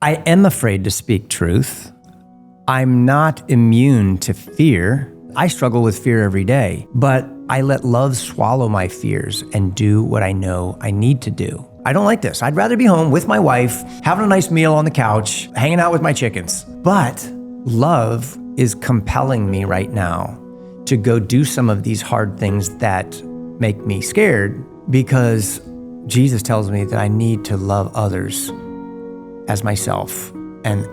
I am afraid to speak truth. I'm not immune to fear. I struggle with fear every day, but I let love swallow my fears and do what I know I need to do. I don't like this. I'd rather be home with my wife, having a nice meal on the couch, hanging out with my chickens. But love is compelling me right now to go do some of these hard things that make me scared, because Jesus tells me that I need to love others as myself. And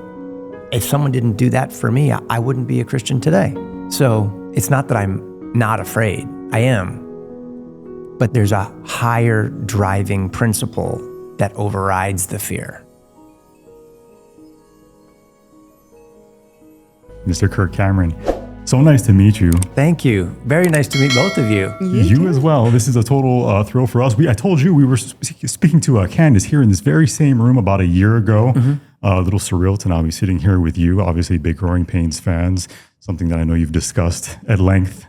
if someone didn't do that for me, I wouldn't be a Christian today. So it's not that I'm not afraid. I am. But there's a higher driving principle that overrides the fear. Mr. Kirk Cameron, so nice to meet you. Thank you. Very nice to meet both of you. You as well. This is a total thrill for us. I told you we were speaking to Candace here in this very same room about a year ago. A little surreal to now be sitting here with you, obviously big Growing Pains fans, something that I know you've discussed at length,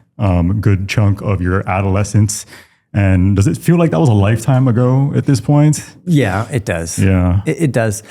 good chunk of your adolescence. And does it feel like that was a lifetime ago at this point? Yeah, it does. Yeah. It does.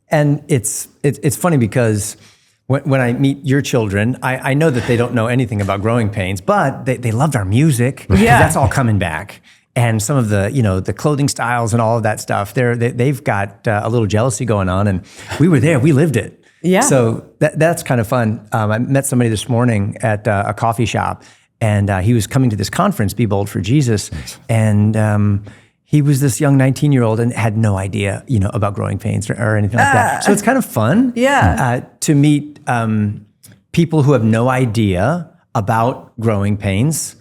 And it's funny because when I meet your children, I know that they don't know anything about Growing Pains, but they loved our music. Yeah. That's all coming back. And some of the, the clothing styles and all of that stuff, they've got a little jealousy going on. And we were there, we lived it. Yeah. So that's kind of fun. I met somebody this morning at a coffee shop, and he was coming to this conference, Be Bold for Jesus. Nice. And he was this young 19-year-old and had no idea, about Growing Pains or anything like that. So it's kind of fun to meet people who have no idea about Growing Pains.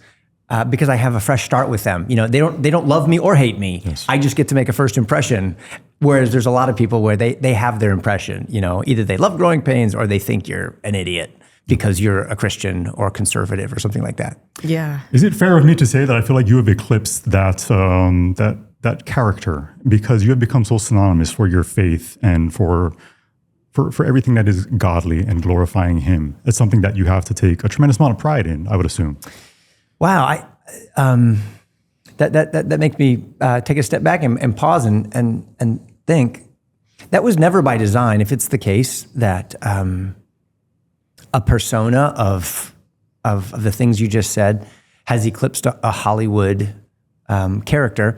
Because I have a fresh start with them. They don't love me or hate me. Yes. I just get to make a first impression. Whereas there's a lot of people where they have their impression. Either they love Growing Pains or they think you're an idiot because you're a Christian or conservative or something like that. Yeah. Is it fair of me to say that I feel like you have eclipsed that character because you have become so synonymous for your faith and for everything that is godly and glorifying Him? It's something that you have to take a tremendous amount of pride in, I would assume. Wow, that makes me take a step back and pause and think. That was never by design. If it's the case that a persona of the things you just said has eclipsed a Hollywood character,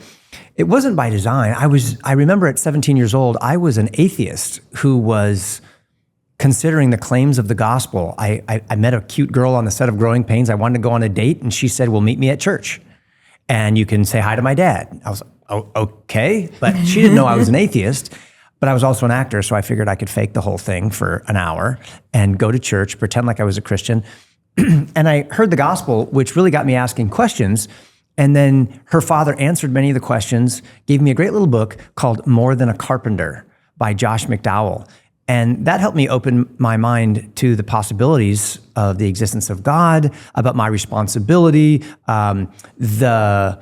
it wasn't by design. I remember at 17 years old, I was an atheist who was considering the claims of the gospel. I met a cute girl on the set of Growing Pains. I wanted to go on a date, and she said, well, meet me at church, and you can say hi to my dad. I was like, oh, okay. But she didn't know I was an atheist, but I was also an actor, so I figured I could fake the whole thing for an hour and go to church, pretend like I was a Christian. And I heard the gospel, which really got me asking questions. And then her father answered many of the questions, gave me a great little book called More Than a Carpenter by Josh McDowell. And that helped me open my mind to the possibilities of the existence of God, about my responsibility, the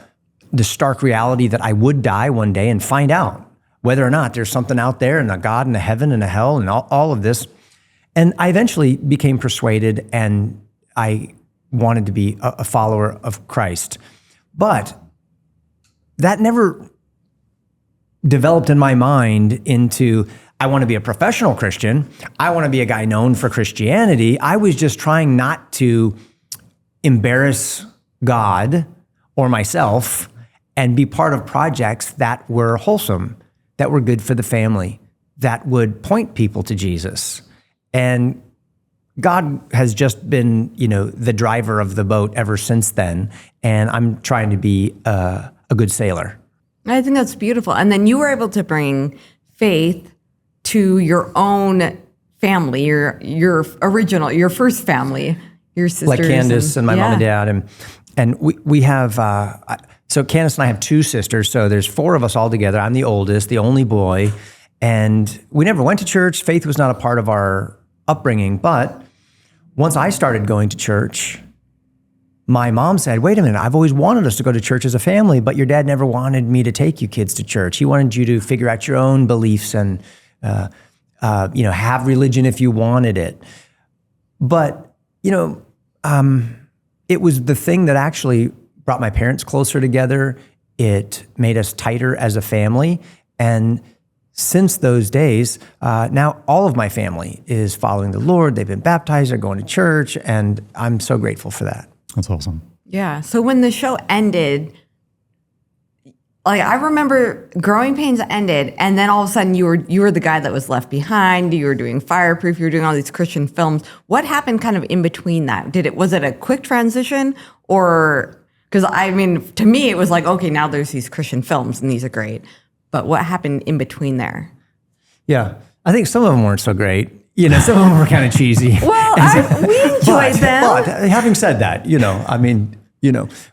stark reality that I would die one day and find out whether or not there's something out there and a God and a heaven and a hell and all of this. And I eventually became persuaded, and I wanted to be a follower of Christ. But that never developed in my mind into, I want to be a professional Christian. I want to be a guy known for Christianity. I was just trying not to embarrass God or myself and be part of projects that were wholesome, that were good for the family, that would point people to Jesus. And God has just been, the driver of the boat ever since then. And I'm trying to be a good sailor. I think that's beautiful. And then you were able to bring faith to your own family, your first family, your sisters. Like Candace and my mom and dad. And we have, so Candace and I have two sisters, so there's four of us all together. I'm the oldest, the only boy. And we never went to church. Faith was not a part of our upbringing. But once I started going to church, my mom said, wait a minute, I've always wanted us to go to church as a family, but your dad never wanted me to take you kids to church. He wanted you to figure out your own beliefs and have religion if you wanted it. But, it was the thing that actually brought my parents closer together. It made us tighter as a family. And since those days, now all of my family is following the Lord. They've been baptized, they're going to church, and I'm so grateful for that. That's awesome. Yeah. So when the show ended, like I remember Growing Pains ended, and then all of a sudden you were the guy that was left behind. You were doing Fireproof. You were doing all these Christian films. What happened kind of in between that? Was it a quick transition, or because I mean, to me it was like, okay, now there's these Christian films and these are great. But what happened in between there? Yeah, I think some of them weren't so great. You know, some of them were kind of cheesy. Well, we enjoyed them. But having said that,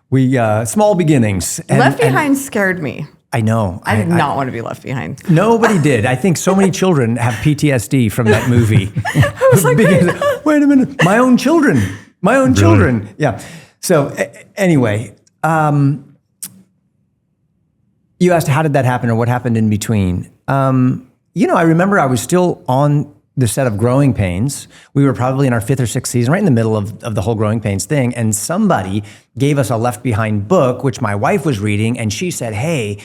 we small beginnings. Left Behind scared me. I know. I did not want to be left behind. Nobody did. I think so many children have PTSD from that movie. I was like, wait a minute, my own children. Yeah. So anyway, you asked how did that happen or what happened in between. I remember I was still on the set of Growing Pains. We were probably in our 5th or 6th season, right in the middle of the whole Growing Pains thing. And somebody gave us a Left Behind book, which my wife was reading. And she said, hey,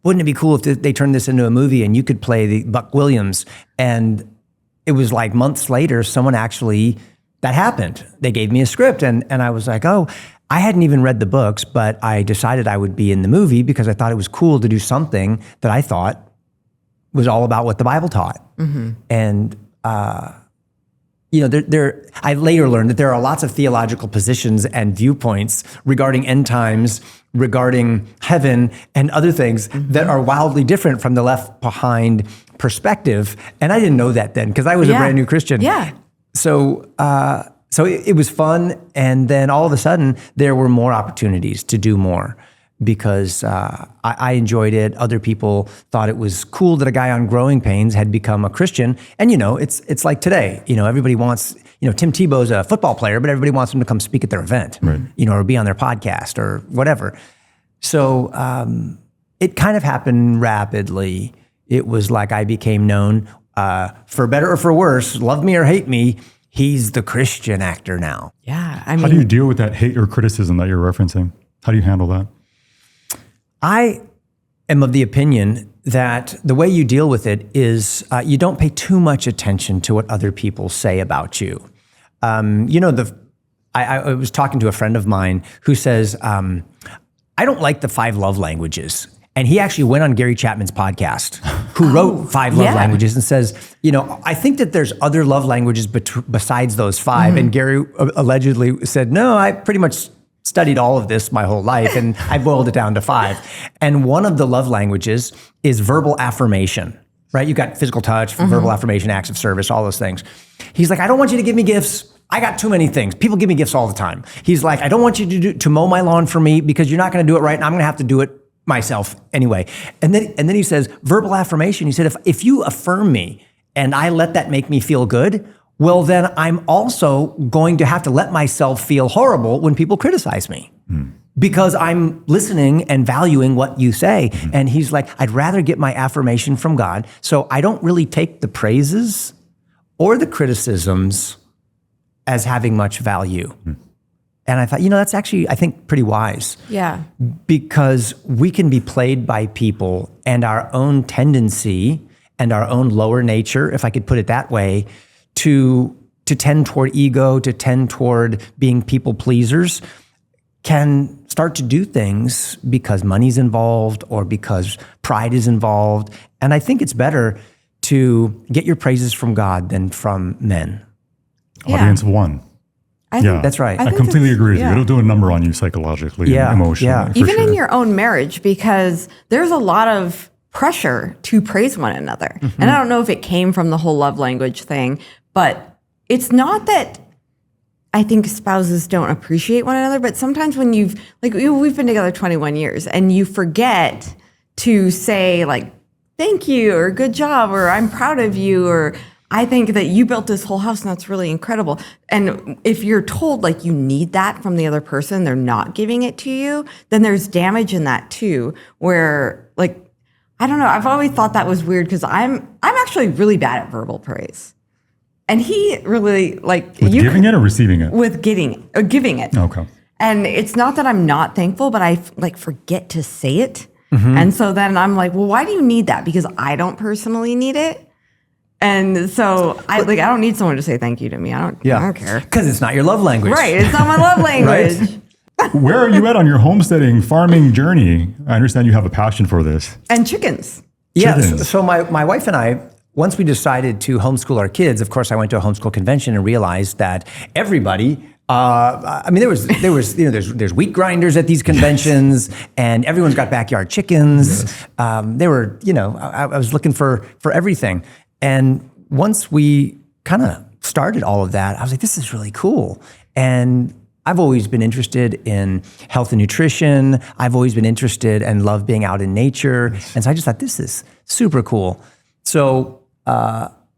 wouldn't it be cool if they turned this into a movie and you could play the Buck Williams? And it was like months later, that happened. They gave me a script and I was like, oh, I hadn't even read the books, but I decided I would be in the movie because I thought it was cool to do something that I thought was all about what the Bible taught. Mm-hmm. And I later learned that there are lots of theological positions and viewpoints regarding end times, regarding heaven and other things that are wildly different from the Left Behind perspective. And I didn't know that then because I was a brand new Christian. Yeah. So it was fun. And then all of a sudden there were more opportunities to do more. Because I enjoyed it. Other people thought it was cool that a guy on Growing Pains had become a Christian. And, it's like today. Everybody wants, Tim Tebow's a football player, but everybody wants him to come speak at their event, right. Or be on their podcast or whatever. So it kind of happened rapidly. It was like I became known, for better or for worse, love me or hate me, he's the Christian actor now. Yeah. How do you deal with that hate or criticism that you're referencing? How do you handle that? I am of the opinion that the way you deal with it is you don't pay too much attention to what other people say about you. I was talking to a friend of mine who says, I don't like the 5 love languages. And he actually went on Gary Chapman's podcast, who wrote 5 love languages and says, I think that there's other love languages besides those 5. Mm-hmm. And Gary allegedly said, no, I pretty much studied all of this my whole life, and I boiled it down to 5. And one of the love languages is verbal affirmation, right? You got physical touch, verbal affirmation, acts of service, all those things. He's like, I don't want you to give me gifts. I got too many things. People give me gifts all the time. He's like, I don't want you to mow my lawn for me because you're not going to do it right, and I'm going to have to do it myself anyway. And then he says, verbal affirmation. He said, if you affirm me and I let that make me feel good, well, then I'm also going to have to let myself feel horrible when people criticize me because I'm listening and valuing what you say. And he's like, I'd rather get my affirmation from God. So I don't really take the praises or the criticisms as having much value. And I thought, that's actually, I think, pretty wise. Yeah. Because we can be played by people and our own tendency and our own lower nature, if I could put it that way, to tend toward ego, to tend toward being people pleasers, can start to do things because money's involved or because pride is involved. And I think it's better to get your praises from God than from men. Audience one. I think that's right. I completely agree with you. It'll do a number on you psychologically and emotionally. Yeah. Even in your own marriage, because there's a lot of pressure to praise one another. Mm-hmm. And I don't know if it came from the whole love language thing, but it's not that I think spouses don't appreciate one another, but sometimes when we've been together 21 years and you forget to say like, thank you or good job or I'm proud of you or I think that you built this whole house and that's really incredible. And if you're told like you need that from the other person, they're not giving it to you, then there's damage in that too, where like, I don't know. I've always thought that was weird because I'm actually really bad at verbal praise. And he really like with giving it or receiving it? With giving it. Okay. And it's not that I'm not thankful, but I like forget to say it. And so then I'm like, well, why do you need that? Because I don't personally need it. And so I don't need someone to say thank you to me. I don't care. Because it's not your love language. Right. It's not my love language. Where are you at on your homesteading farming journey? I understand you have a passion for this. And chickens. Yeah. Chickens. So my wife and I, once we decided to homeschool our kids, of course, I went to a homeschool convention and realized that everybody. I mean, there's wheat grinders at these conventions, and everyone's got backyard chickens. They were, I was looking for everything. And once we kind of started all of that, I was like, this is really cool. And I've always been interested in health and nutrition. I've always been interested and love being out in nature. And so I just thought, this is super cool. So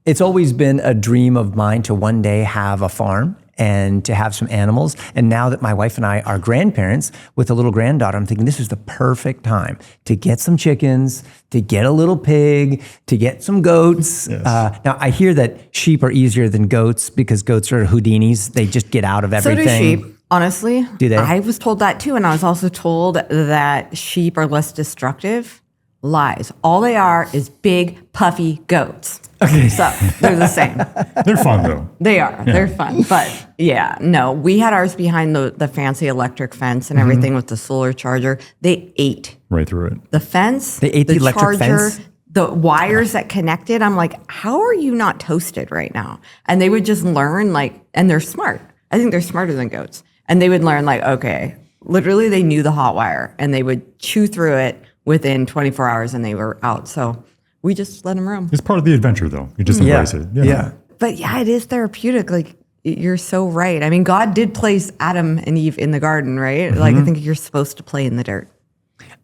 it's always been a dream of mine to one day have a farm and to have some animals. And now that my wife and I are grandparents with a little granddaughter, I'm thinking this is the perfect time to get some chickens, to get a little pig, to get some goats. Yes. Now, I hear that sheep are easier than goats because goats are Houdinis. They just get out of everything. So do sheep, honestly. Do they? I was told that too. And I was also told that sheep are less destructive. Lies. All they are is big, puffy goats. Okay. So they're the same. They're fun though. They are. Yeah. They're fun. But yeah, no, we had ours behind the fancy electric fence and everything with the solar charger. They ate Right through it. the fence. They ate the electric charger, fence? the wires that connected. I'm like, how are you not toasted right now? And they would just learn and they're smart. I think they're smarter than goats. And they would learn okay, literally they knew the hot wire and they would chew through it within 24 hours and they were out. So we just let them roam. It's part of the adventure though. You just embrace it. Yeah. But yeah, it is therapeutic. You're so right. I mean, God did place Adam and Eve in the garden, right? I think you're supposed to play in the dirt.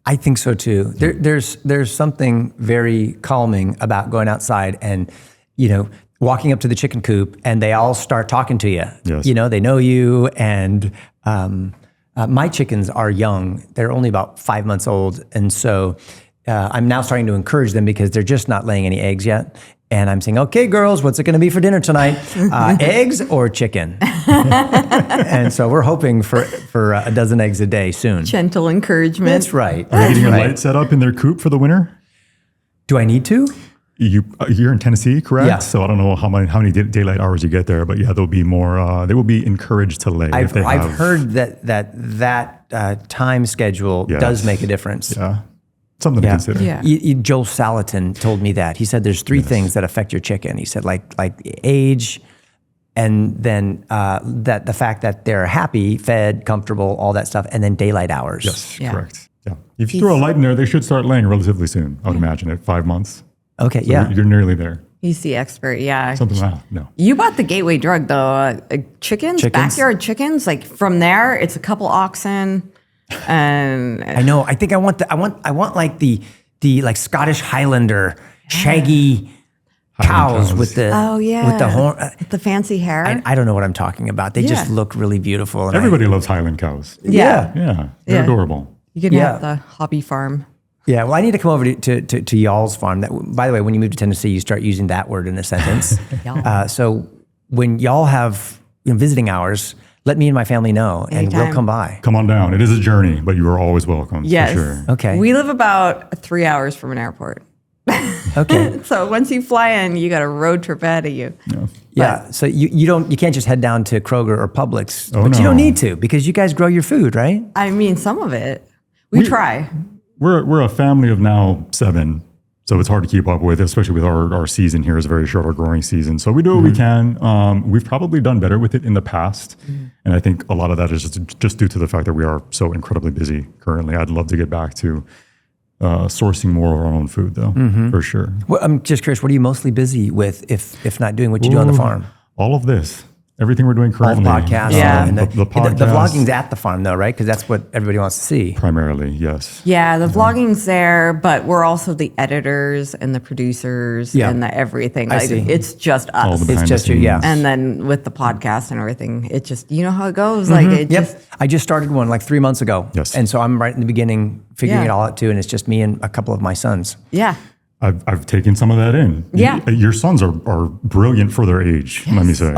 I think so too. There's something very calming about going outside and, walking up to the chicken coop and they all start talking to you. Yes. They know you. And my chickens are young. They're only about 5 months old. And so I'm now starting to encourage them because they're just not laying any eggs yet. And I'm saying, okay, girls, what's it going to be for dinner tonight? Eggs or chicken? And so we're hoping for a dozen eggs a day soon. Gentle encouragement. That's right. Are you getting your light set up in their coop for the winter? Do I need to? You're in Tennessee, correct? Yeah. So I don't know how many daylight hours you get there, but yeah, there'll be more. They will be encouraged to lay. I've heard that time schedule does make a difference. Yeah, something to consider. Yeah. Joel Salatin told me that. He said there's three things that affect your chicken. He said like age, and then that the fact that they're happy, fed, comfortable, all that stuff, and then daylight hours. Yes, Yeah. correct. Yeah, if you throw a light in there, they should start laying relatively soon. I would imagine at 5 months. Okay, So yeah. you're nearly there. He's the expert. Yeah. Something like that. No. You bought the gateway drug though. Chickens, backyard chickens. From there, it's a couple oxen, and I know. I think I want like the like Scottish Highlander shaggy cows with the with the horn. the fancy hair. I don't know what I'm talking about. They just look really beautiful. And Everybody loves Highland cows. Yeah. Yeah, they're adorable. You can have the hobby farm. Yeah, well, I need to come over to y'all's farm. By the way, when you move to Tennessee, you start using that word in a sentence. So when y'all have visiting hours, let me and my family know, and Anytime. we'll come by. Come on down. It is a journey, but you are always welcome. Yes. For sure. Okay. We live about 3 hours from an airport. Okay. So once you fly in, you got a road trip ahead of you. Yeah. So you can't just head down to Kroger or Publix, Oh, but you no. don't need to because you guys grow your food, right? I mean, some of it. We try. We're a family of now 7, so it's hard to keep up with, especially with our season here is very short, our growing season. So we do what we can. We've probably done better with it in the past, and I think a lot of that is just due to the fact that we are so incredibly busy currently. I'd love to get back to sourcing more of our own food, though, for sure. Well, I'm just curious, what are you mostly busy with if not doing what you do on the farm? All of this. Everything we're doing All the currently. podcasts. Yeah. And the podcasts. the vlogging's at the farm though, right? Because that's what everybody wants to see. Primarily, yes. Yeah, the vlogging's there, but we're also the editors and the producers and the everything. I see. It's just All us. the behind It's just the you, yeah. scenes. And then with the podcast and everything, it just, you know how it goes. Like it Yep. just, I just started one like 3 months ago. Yes. And so I'm right in the beginning figuring Yeah. it all out too. And it's just me and a couple of my sons. yeah. I've taken some of that in. Yeah. Your sons are brilliant for their age, let me say.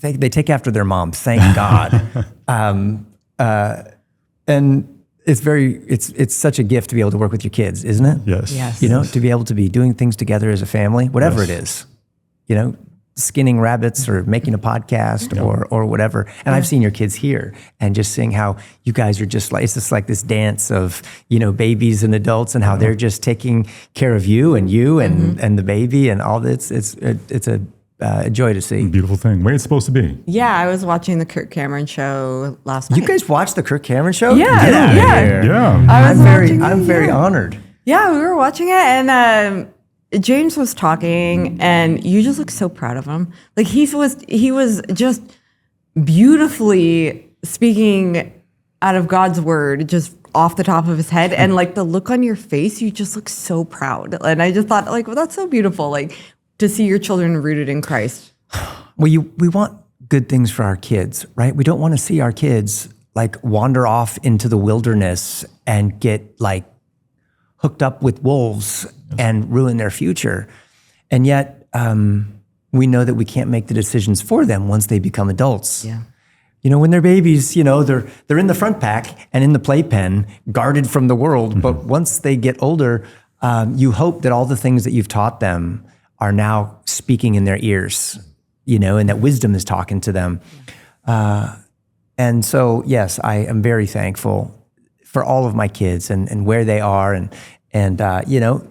They take after their mom. Thank God. And it's such a gift to be able to work with your kids, isn't it? Yes. Yes. You know, to be able to be doing things together as a family, whatever it is, you know, skinning rabbits or making a podcast or whatever. And I've seen your kids here and just seeing how you guys are just like, it's just like this dance of, you know, babies and adults and how they're just taking care of you and the baby and all this. It's a joy to see. Beautiful thing. Way it's supposed to be. Yeah, I was watching the Kirk Cameron show last night. You guys watched the Kirk Cameron show? Yeah, Get outta yeah. here. Yeah. I'm very honored. Yeah, we were watching it, and James was talking, and you just look so proud of him. Like he was just beautifully speaking out of God's word, just off the top of his head, and like the look on your face, you just look so proud. And I just thought, like, well, that's so beautiful, like to see your children rooted in Christ. Well, we want good things for our kids, right? We don't want to see our kids like wander off into the wilderness and get like hooked up with wolves and ruin their future. And yet, we know that we can't make the decisions for them once they become adults. Yeah. You know, when they're babies, you know, they're in the front pack and in the playpen, guarded from the world. But once they get older, you hope that all the things that you've taught them are now speaking in their ears, you know, and that wisdom is talking to them. And so, yes, I am very thankful for all of my kids and where they are. And you know,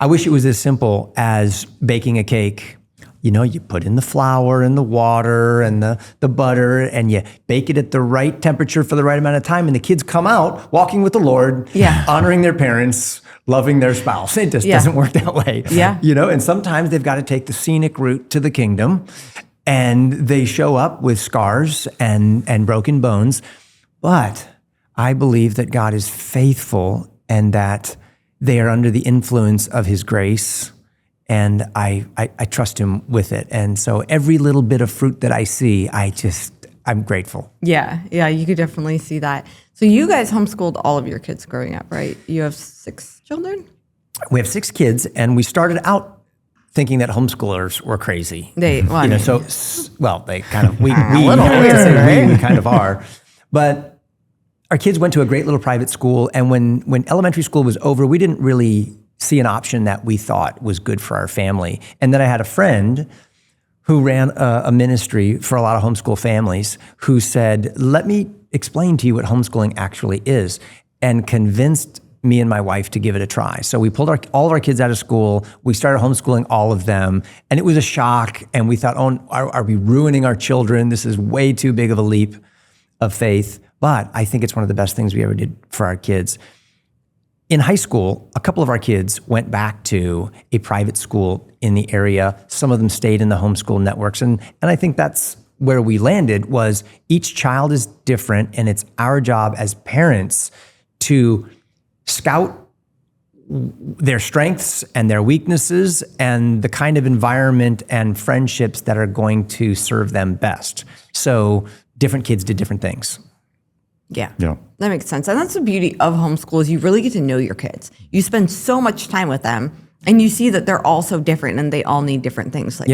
I wish it was as simple as baking a cake. You know, you put in the flour and the water and the butter and you bake it at the right temperature for the right amount of time. And the kids come out walking with the Lord, honoring their parents, loving their spouse. It just doesn't work that way. Yeah. You know, and sometimes they've got to take the scenic route to the kingdom and they show up with scars and broken bones. But I believe that God is faithful and that they are under the influence of his grace. And I trust him with it. And so every little bit of fruit that I see, I'm grateful. Yeah, you could definitely see that. So you guys homeschooled all of your kids growing up, right? You have 6 children? We have 6 kids, and we started out thinking that homeschoolers were crazy. They kind of, we kind of are. But our kids went to a great little private school, and when elementary school was over, we didn't really see an option that we thought was good for our family. And then I had a friend who ran a ministry for a lot of homeschool families who said, let me explain to you what homeschooling actually is, and convinced me and my wife to give it a try. So we pulled all of our kids out of school. We started homeschooling all of them. And it was a shock. And we thought, oh, are we ruining our children? This is way too big of a leap of faith. But I think it's one of the best things we ever did for our kids. In high school, a couple of our kids went back to a private school in the area. Some of them stayed in the homeschool networks. And I think that's where we landed, was each child is different, and it's our job as parents to scout their strengths and their weaknesses and the kind of environment and friendships that are going to serve them best. So different kids did different things. Yeah. That makes sense. And that's the beauty of homeschool, is you really get to know your kids. You spend so much time with them and you see that they're all so different and they all need different things. Like,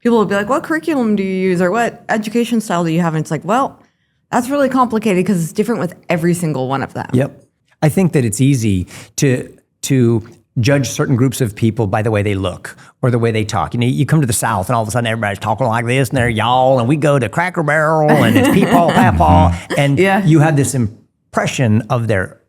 people will be like, what curriculum do you use, or what education style do you have? And it's like, well, that's really complicated because it's different with every single one of them. Yep. I think that it's easy to judge certain groups of people by the way they look or the way they talk. You know, you come to the South and all of a sudden everybody's talking like this and they're y'all, and we go to Cracker Barrel and it's peepaw, papaw, and you have this impression of their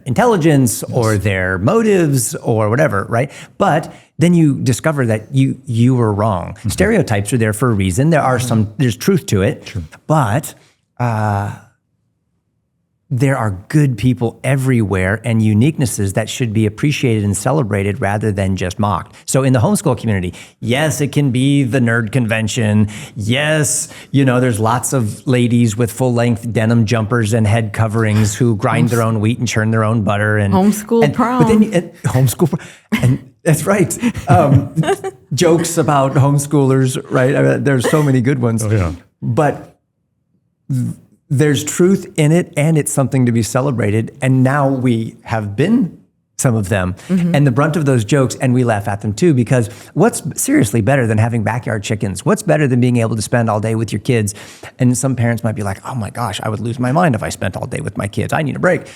intelligence or their motives or whatever, right? But then you discover that you were wrong. Mm-hmm. Stereotypes are there for a reason. There's truth to it, but there are good people everywhere and uniquenesses that should be appreciated and celebrated rather than just mocked. So in the homeschool community, yes, it can be the nerd convention. Yes, you know, there's lots of ladies with full-length denim jumpers and head coverings who grind their own wheat and churn their own butter. And homeschool prom. But then and that's right. Jokes about homeschoolers, right? I mean, there's so many good ones. Oh, yeah. But there's truth in it, and it's something to be celebrated. And now we have been some of them, and the brunt of those jokes, and we laugh at them too, because what's seriously better than having backyard chickens? What's better than being able to spend all day with your kids? And some parents might be like, oh my gosh, I would lose my mind if I spent all day with my kids. I need a break.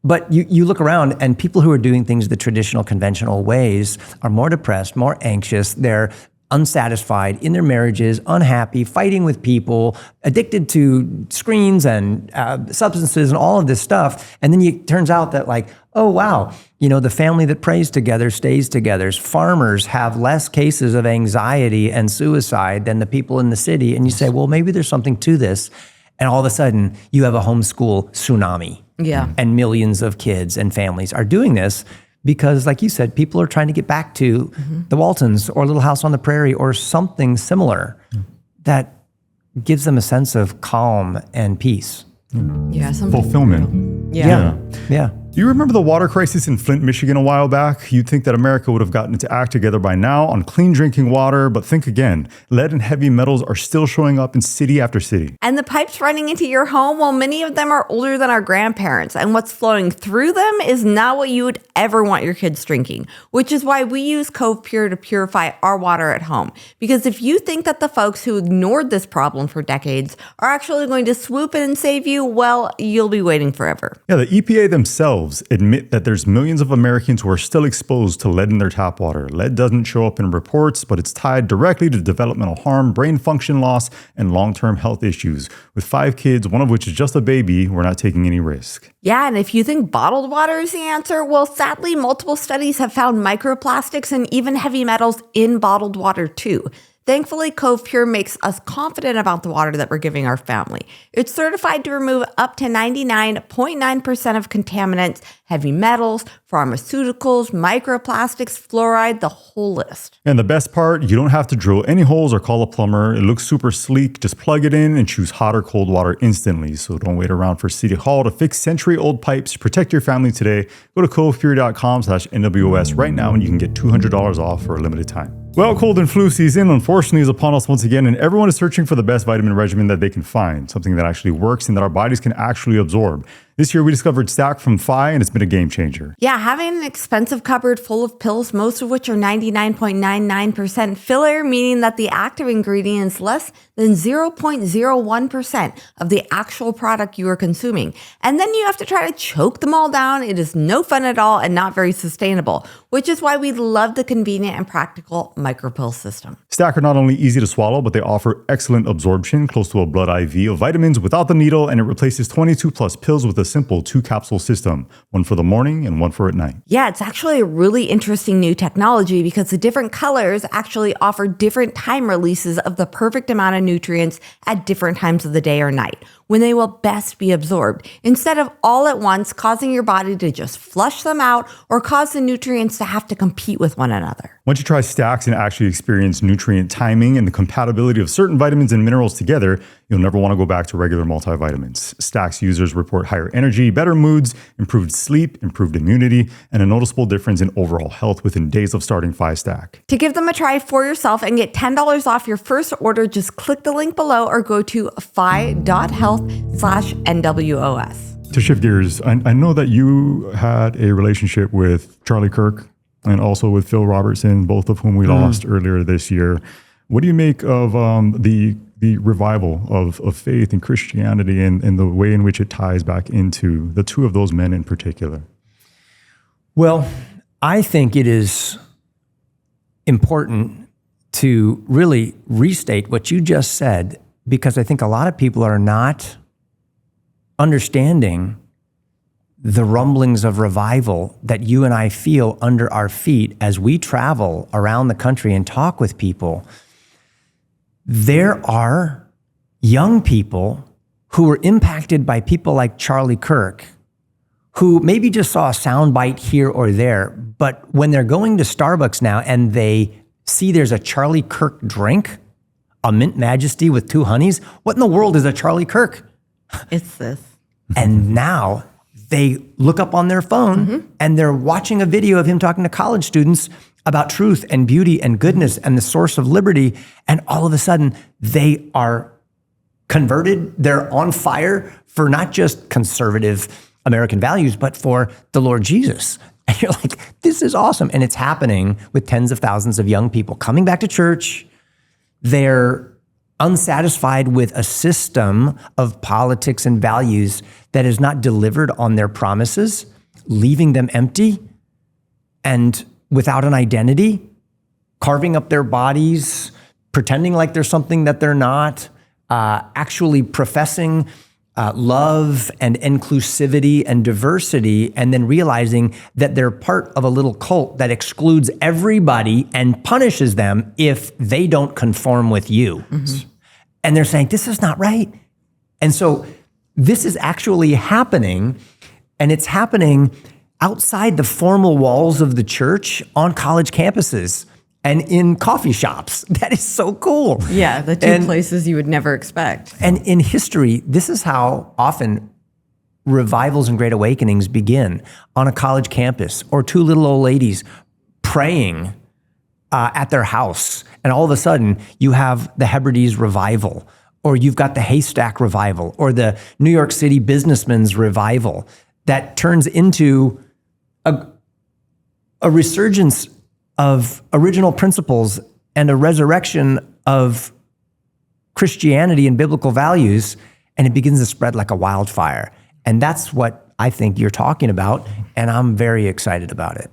But you look around, and people who are doing things the traditional, conventional ways are more depressed, more anxious. They're unsatisfied in their marriages, unhappy, fighting with people, addicted to screens and substances and all of this stuff. And then it turns out that like, oh, wow, the family that prays together stays together. Farmers have less cases of anxiety and suicide than the people in the city. And you say, well, maybe there's something to this. And all of a sudden, you have a homeschool tsunami. Yeah. And millions of kids and families are doing this because, like you said, people are trying to get back to the Waltons or Little House on the Prairie or something similar that gives them a sense of calm and peace. Yeah. Fulfillment. Yeah. Do you remember the water crisis in Flint, Michigan a while back? You'd think that America would have gotten its act together by now on clean drinking water, but think again. Lead and heavy metals are still showing up in city after city. And the pipes running into your home, well, many of them are older than our grandparents, and what's flowing through them is not what you would ever want your kids drinking, which is why we use Cove Pure to purify our water at home. Because if you think that the folks who ignored this problem for decades are actually going to swoop in and save you, well, you'll be waiting forever. Yeah, the EPA themselves admit that there's millions of Americans who are still exposed to lead in their tap water. Lead doesn't show up in reports, but it's tied directly to developmental harm, brain function loss, and long-term health issues. With 5 kids, one of which is just a baby, we're not taking any risk. Yeah, and if you think bottled water is the answer, well, sadly, multiple studies have found microplastics and even heavy metals in bottled water too. Thankfully, Cove Pure makes us confident about the water that we're giving our family. It's certified to remove up to 99.9% of contaminants, heavy metals, pharmaceuticals, microplastics, fluoride, the whole list. And the best part, you don't have to drill any holes or call a plumber. It looks super sleek. Just plug it in and choose hot or cold water instantly. So don't wait around for City Hall to fix century-old pipes. Protect your family today. Go to covepure.com/NWOS right now and you can get $200 off for a limited time. Well, cold and flu season, unfortunately, is upon us once again, and everyone is searching for the best vitamin regimen that they can find, something that actually works and that our bodies can actually absorb. This year, we discovered Stack from Phi, and it's been a game changer. Yeah, having an expensive cupboard full of pills, most of which are 99.99% filler, meaning that the active ingredient is less than 0.01% of the actual product you are consuming. And then you have to try to choke them all down. It is no fun at all and not very sustainable, which is why we love the convenient and practical micropill system. Stack are not only easy to swallow, but they offer excellent absorption, close to a blood IV of vitamins without the needle, and it replaces 22 plus pills with a simple 2-capsule system, one for the morning and one for at night. Yeah, it's actually a really interesting new technology because the different colors actually offer different time releases of the perfect amount of nutrients at different times of the day or night, when they will best be absorbed, instead of all at once causing your body to just flush them out or cause the nutrients to have to compete with one another. Once you try Stacks and actually experience nutrient timing and the compatibility of certain vitamins and minerals together, you'll never want to go back to regular multivitamins. Stacks users report higher energy, better moods, improved sleep, improved immunity, and a noticeable difference in overall health within days of starting Phi Stack. To give them a try for yourself and get $10 off your first order, just click the link below or go to phi.health/NWOS. To shift gears, I know that you had a relationship with Charlie Kirk and also with Phil Robertson, both of whom we lost earlier this year. What do you make of the revival of faith and Christianity and the way in which it ties back into the two of those men in particular? Well, I think it is important to really restate what you just said, because I think a lot of people are not understanding the rumblings of revival that you and I feel under our feet as we travel around the country and talk with people. There are young people who were impacted by people like Charlie Kirk, who maybe just saw a soundbite here or there, but when they're going to Starbucks now and they see there's a Charlie Kirk drink, a Mint Majesty with 2 honeys, what in the world is a Charlie Kirk? It's this. And now they look up on their phone and they're watching a video of him talking to college students about truth and beauty and goodness and the source of liberty. And all of a sudden they are converted. They're on fire for not just conservative American values, but for the Lord Jesus. And you're like, this is awesome. And it's happening with tens of thousands of young people coming back to church. They're unsatisfied with a system of politics and values that has not delivered on their promises, leaving them empty and without an identity, carving up their bodies, pretending like there's something that they're not, actually professing love and inclusivity and diversity, and then realizing that they're part of a little cult that excludes everybody and punishes them if they don't conform with you. Mm-hmm. And they're saying, this is not right. And so this is actually happening, and it's happening outside the formal walls of the church on college campuses and in coffee shops. That is so cool. Yeah, the two places you would never expect. And in history, this is how often revivals and great awakenings begin, on a college campus, or two little old ladies praying at their house. And all of a sudden, you have the Hebrides revival, or you've got the Haystack revival, or the New York City businessman's revival that turns into a resurgence of original principles and a resurrection of Christianity and biblical values, and it begins to spread like a wildfire. And that's what I think you're talking about, and I'm very excited about it.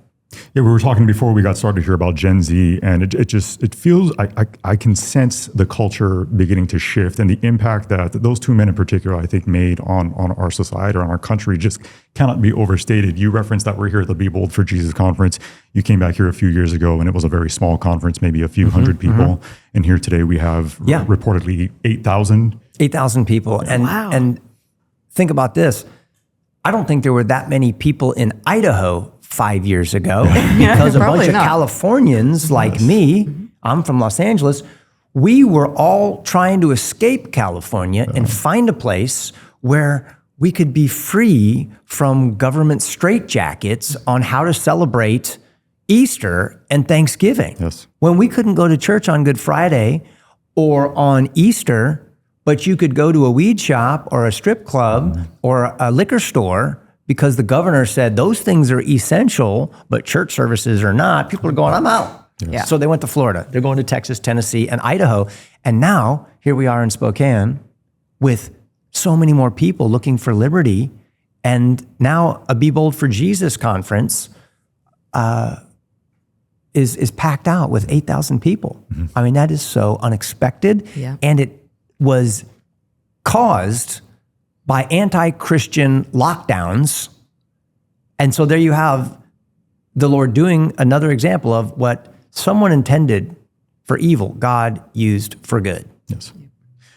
Yeah, we were talking before we got started here about Gen Z, and it feels, I can sense the culture beginning to shift, and the impact that those two men in particular, I think, made on our society or on our country just cannot be overstated. You referenced that we're here at the Be Bold for Jesus conference. You came back here a few years ago, and it was a very small conference, maybe a few hundred people. And here today we have reportedly 8,000. 8,000 people. And, wow. And think about this. I don't think there were that many people in Idaho 5 years ago, because a bunch of Californians like me, I'm from Los Angeles, we were all trying to escape California and find a place where we could be free from government straitjackets on how to celebrate Easter and Thanksgiving. Yes. When we couldn't go to church on Good Friday or on Easter, but you could go to a weed shop or a strip club or a liquor store, because the governor said those things are essential, but church services are not. People are going, I'm out. Yeah. So they went to Florida. They're going to Texas, Tennessee, and Idaho. And now here we are in Spokane with so many more people looking for liberty. And now a Be Bold for Jesus conference is packed out with 8,000 people. Mm-hmm. I mean, that is so unexpected. Yeah. And it was caused by anti-Christian lockdowns. And so there you have the Lord doing another example of what someone intended for evil, God used for good. Yes.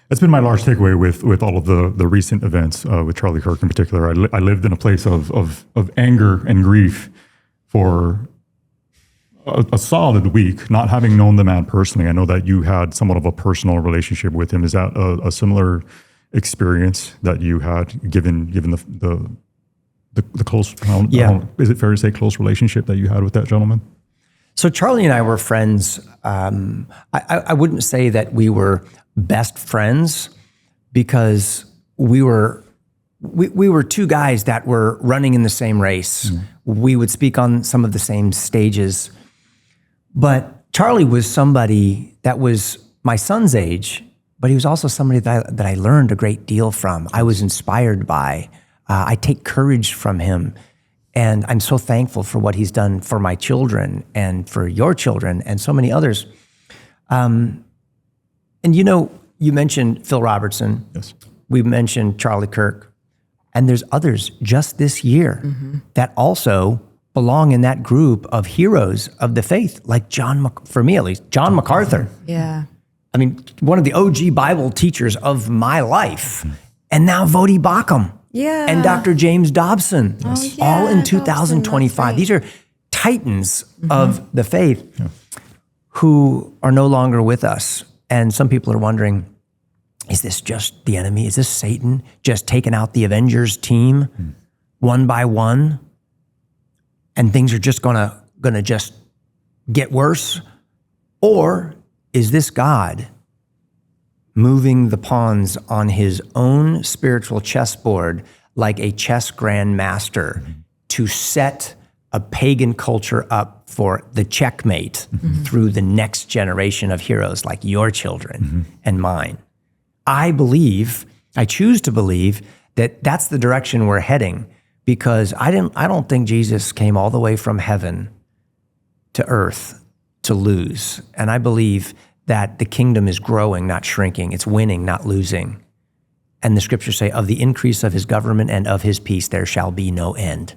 That's been my large takeaway with all of the recent events, with Charlie Kirk in particular. I lived in a place of anger and grief for a solid week, not having known the man personally. I know that you had somewhat of a personal relationship with him. Is that a similar experience that you had, given the close, is it fair to say close relationship that you had with that gentleman? So Charlie and I were friends. I wouldn't say that we were best friends, because we were two guys that were running in the same race. Mm. We would speak on some of the same stages, but Charlie was somebody that was my son's age, but he was also somebody that I learned a great deal from. I was inspired by. I take courage from him. And I'm so thankful for what he's done for my children and for your children and so many others. And you know, you mentioned Phil Robertson. Yes. We mentioned Charlie Kirk. And there's others just this year that also belong in that group of heroes of the faith, like for me at least, John MacArthur. Yeah. I mean, one of the OG Bible teachers of my life. And now Vodi Bakum. Yeah. And Dr. James Dobson. Yes. Oh, all in yeah, 2025. Dobson, These are titans of the faith who are no longer with us. And some people are wondering, is this just the enemy? Is this Satan just taking out the Avengers team one by one? And things are just gonna just get worse? Or is this God moving the pawns on his own spiritual chessboard, like a chess grandmaster to set a pagan culture up for the checkmate through the next generation of heroes like your children and mine. I choose to believe that that's the direction we're heading, because I don't think Jesus came all the way from heaven to earth to lose. And I believe that the kingdom is growing, not shrinking. It's winning, not losing. And the scriptures say, of the increase of his government and of his peace, there shall be no end.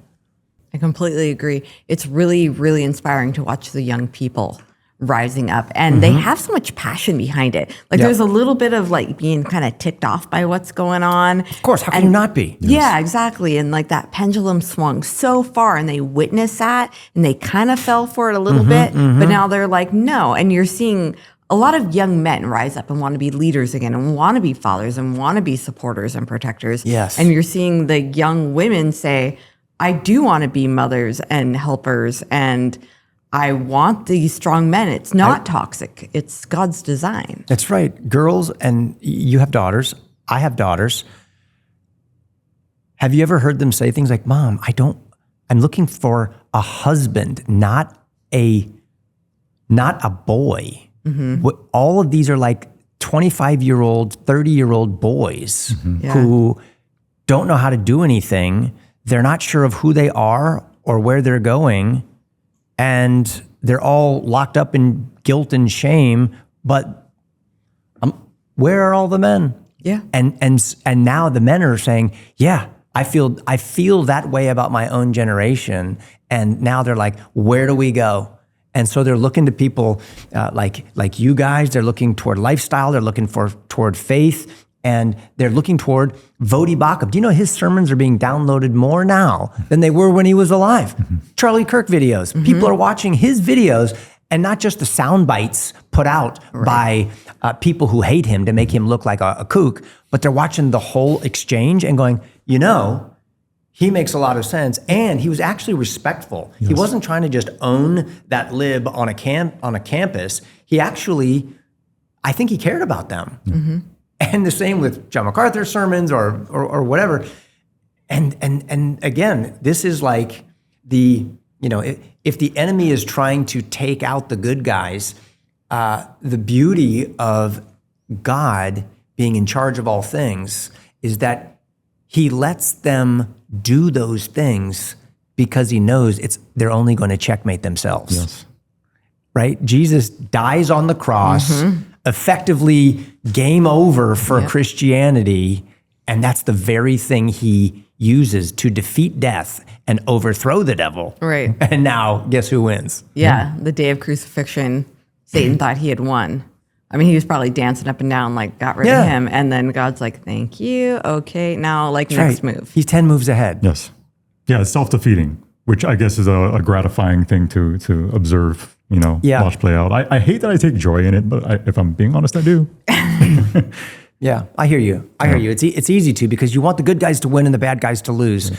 I completely agree. It's really, really inspiring to watch the young people rising up, and they have so much passion behind it. Like there's a little bit of like being kind of ticked off by what's going on. Of course, how can you not be? Yeah, exactly. And like that pendulum swung so far, and they witnessed that, and they kind of fell for it a little bit, but now they're like, no. And you're seeing a lot of young men rise up and want to be leaders again, and want to be fathers, and want to be supporters and protectors. Yes. And you're seeing the young women say, I do want to be mothers and helpers, and I want these strong men. It's not toxic. It's God's design. That's right. Girls, and you have daughters. I have daughters. Have you ever heard them say things like, Mom, I'm looking for a husband, not a boy. All of these are like 25-year-old, 30-year-old boys who don't know how to do anything. They're not sure of who they are or where they're going. And they're all locked up in guilt and shame, but where are all the men? Yeah. And now the men are saying, yeah, I feel that way about my own generation. And now they're like, where do we go? And so they're looking to people like you guys. They're looking toward lifestyle. They're looking toward faith. And they're looking toward Vodi Bakum. Do you know his sermons are being downloaded more now than they were when he was alive? Charlie Kirk videos. People are watching his videos, and not just the sound bites put out by people who hate him to make him look like a kook, but they're watching the whole exchange and going, he makes a lot of sense. And he was actually respectful. Yes. He wasn't trying to just own that lib on a campus. He actually, I think he cared about them. And the same with John MacArthur's sermons or whatever. And again, this is like if the enemy is trying to take out the good guys, the beauty of God being in charge of all things is that he lets them do those things because he knows they're only going to checkmate themselves. Yes. Right? Jesus dies on the cross, effectively game over for Christianity, and that's the very thing he uses to defeat death and overthrow the devil. Right. And now, guess who wins? Yeah, the day of crucifixion, Satan thought he had won. I mean, he was probably dancing up and down, like, got rid of him. And then God's like, thank you. Okay, now, next move. He's 10 moves ahead. Yes. Yeah, it's self-defeating, which I guess is a gratifying thing to observe, watch play out. I hate that I take joy in it, but if I'm being honest, I do. Yeah, I hear you. It's easy to, because you want the good guys to win and the bad guys to lose.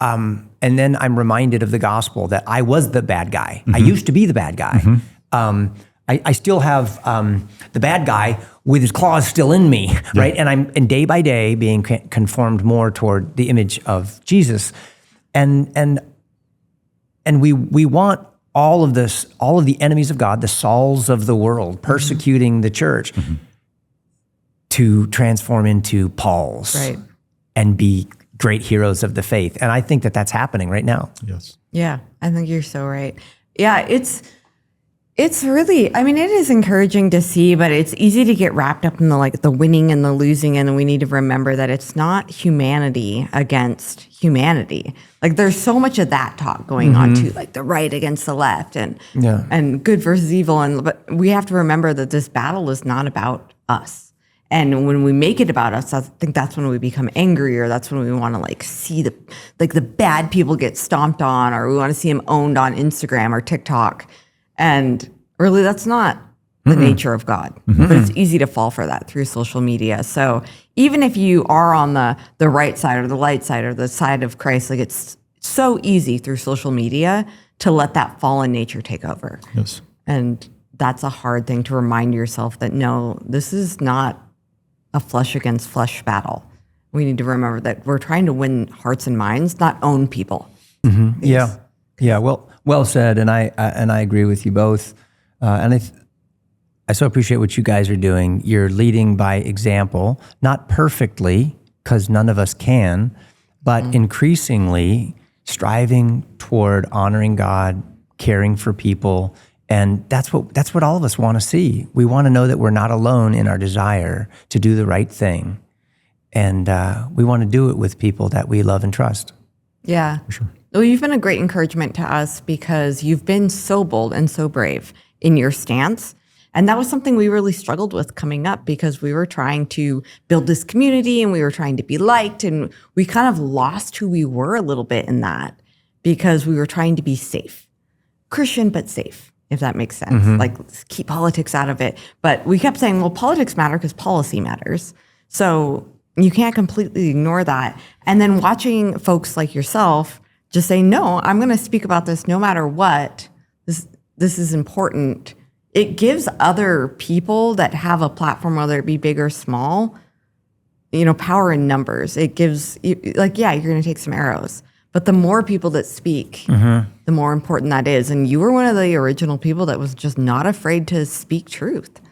And then I'm reminded of the gospel that I was the bad guy. I used to be the bad guy. I still have the bad guy with his claws still in me, right? And day by day being conformed more toward the image of Jesus. And we want all of the enemies of God, the Sauls of the world, persecuting the church, to transform into Pauls and be great heroes of the faith. And I think that that's happening right now. Yes. Yeah, I think you're so right. Yeah, it's really, I mean, it is encouraging to see, but it's easy to get wrapped up in the winning and the losing, and we need to remember that it's not humanity against humanity. There's so much of that talk going on too, the right against the left and good versus evil, but we have to remember that this battle is not about us. And when we make it about us, I think that's when we become angry, or that's when we want to see the bad people get stomped on, or we want to see them owned on Instagram or TikTok. And really, that's not the nature of God. But it's easy to fall for that through social media. So even if you are on the right side or the light side or the side of Christ, it's so easy through social media to let that fallen nature take over. Yes. And that's a hard thing to remind yourself that, no, this is not a flesh against flesh battle. we need to remember that we're trying to win hearts and minds, not own people. Yeah. Well said. And I agree with you both. And I so appreciate what you guys are doing. You're leading by example, not perfectly, because none of us can, but increasingly striving toward honoring God, caring for people. And that's what all of us want to see. We want to know that we're not alone in our desire to do the right thing. And we want to do it with people that we love and trust. Yeah. For sure. Well, you've been a great encouragement to us because you've been so bold and so brave in your stance. And that was something we really struggled with coming up because we were trying to build this community and we were trying to be liked. And we kind of lost who we were a little bit in that because we were trying to be safe. Christian, but safe, if that makes sense. Like, keep politics out of it. But we kept saying, well, politics matter because policy matters. So you can't completely ignore that. And then watching folks like yourself just say, no, I'm going to speak about this no matter what. This is important. It gives other people that have a platform, whether it be big or small, power in numbers. It gives you're going to take some arrows, but the more people that speak, the more important that is. And you were one of the original people that was just not afraid to speak truth.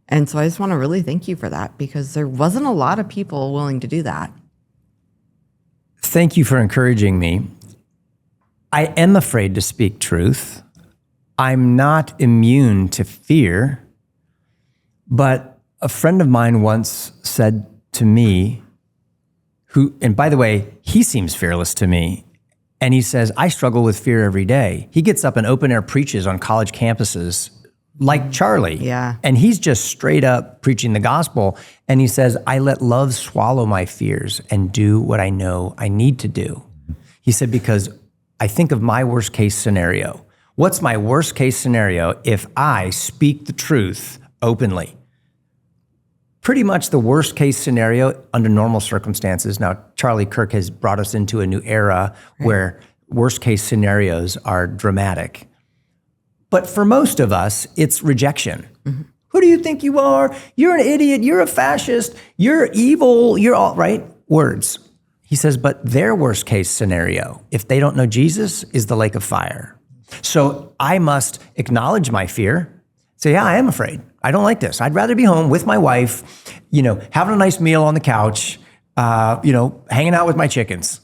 And so I just want to really thank you for that because there wasn't a lot of people willing to do that. Thank you for encouraging me. I am afraid to speak truth. I'm not immune to fear, but a friend of mine once said to me, and by the way, he seems fearless to me, and he says, I struggle with fear every day. He gets up and open air preaches on college campuses like Charlie. Yeah. And he's just straight up preaching the gospel. And he says, I let love swallow my fears and do what I know I need to do. He said, because I think of my worst case scenario. What's my worst case scenario if I speak the truth openly? Pretty much the worst case scenario under normal circumstances. Now, Charlie Kirk has brought us into a new era where worst case scenarios are dramatic. But for most of us, it's rejection. Who do you think you are? You're an idiot. You're a fascist. You're evil. You're all right. Words. He says, but their worst case scenario, if they don't know Jesus, is the lake of fire. So I must acknowledge my fear. Say, yeah, I am afraid. I don't like this. I'd rather be home with my wife, having a nice meal on the couch, hanging out with my chickens.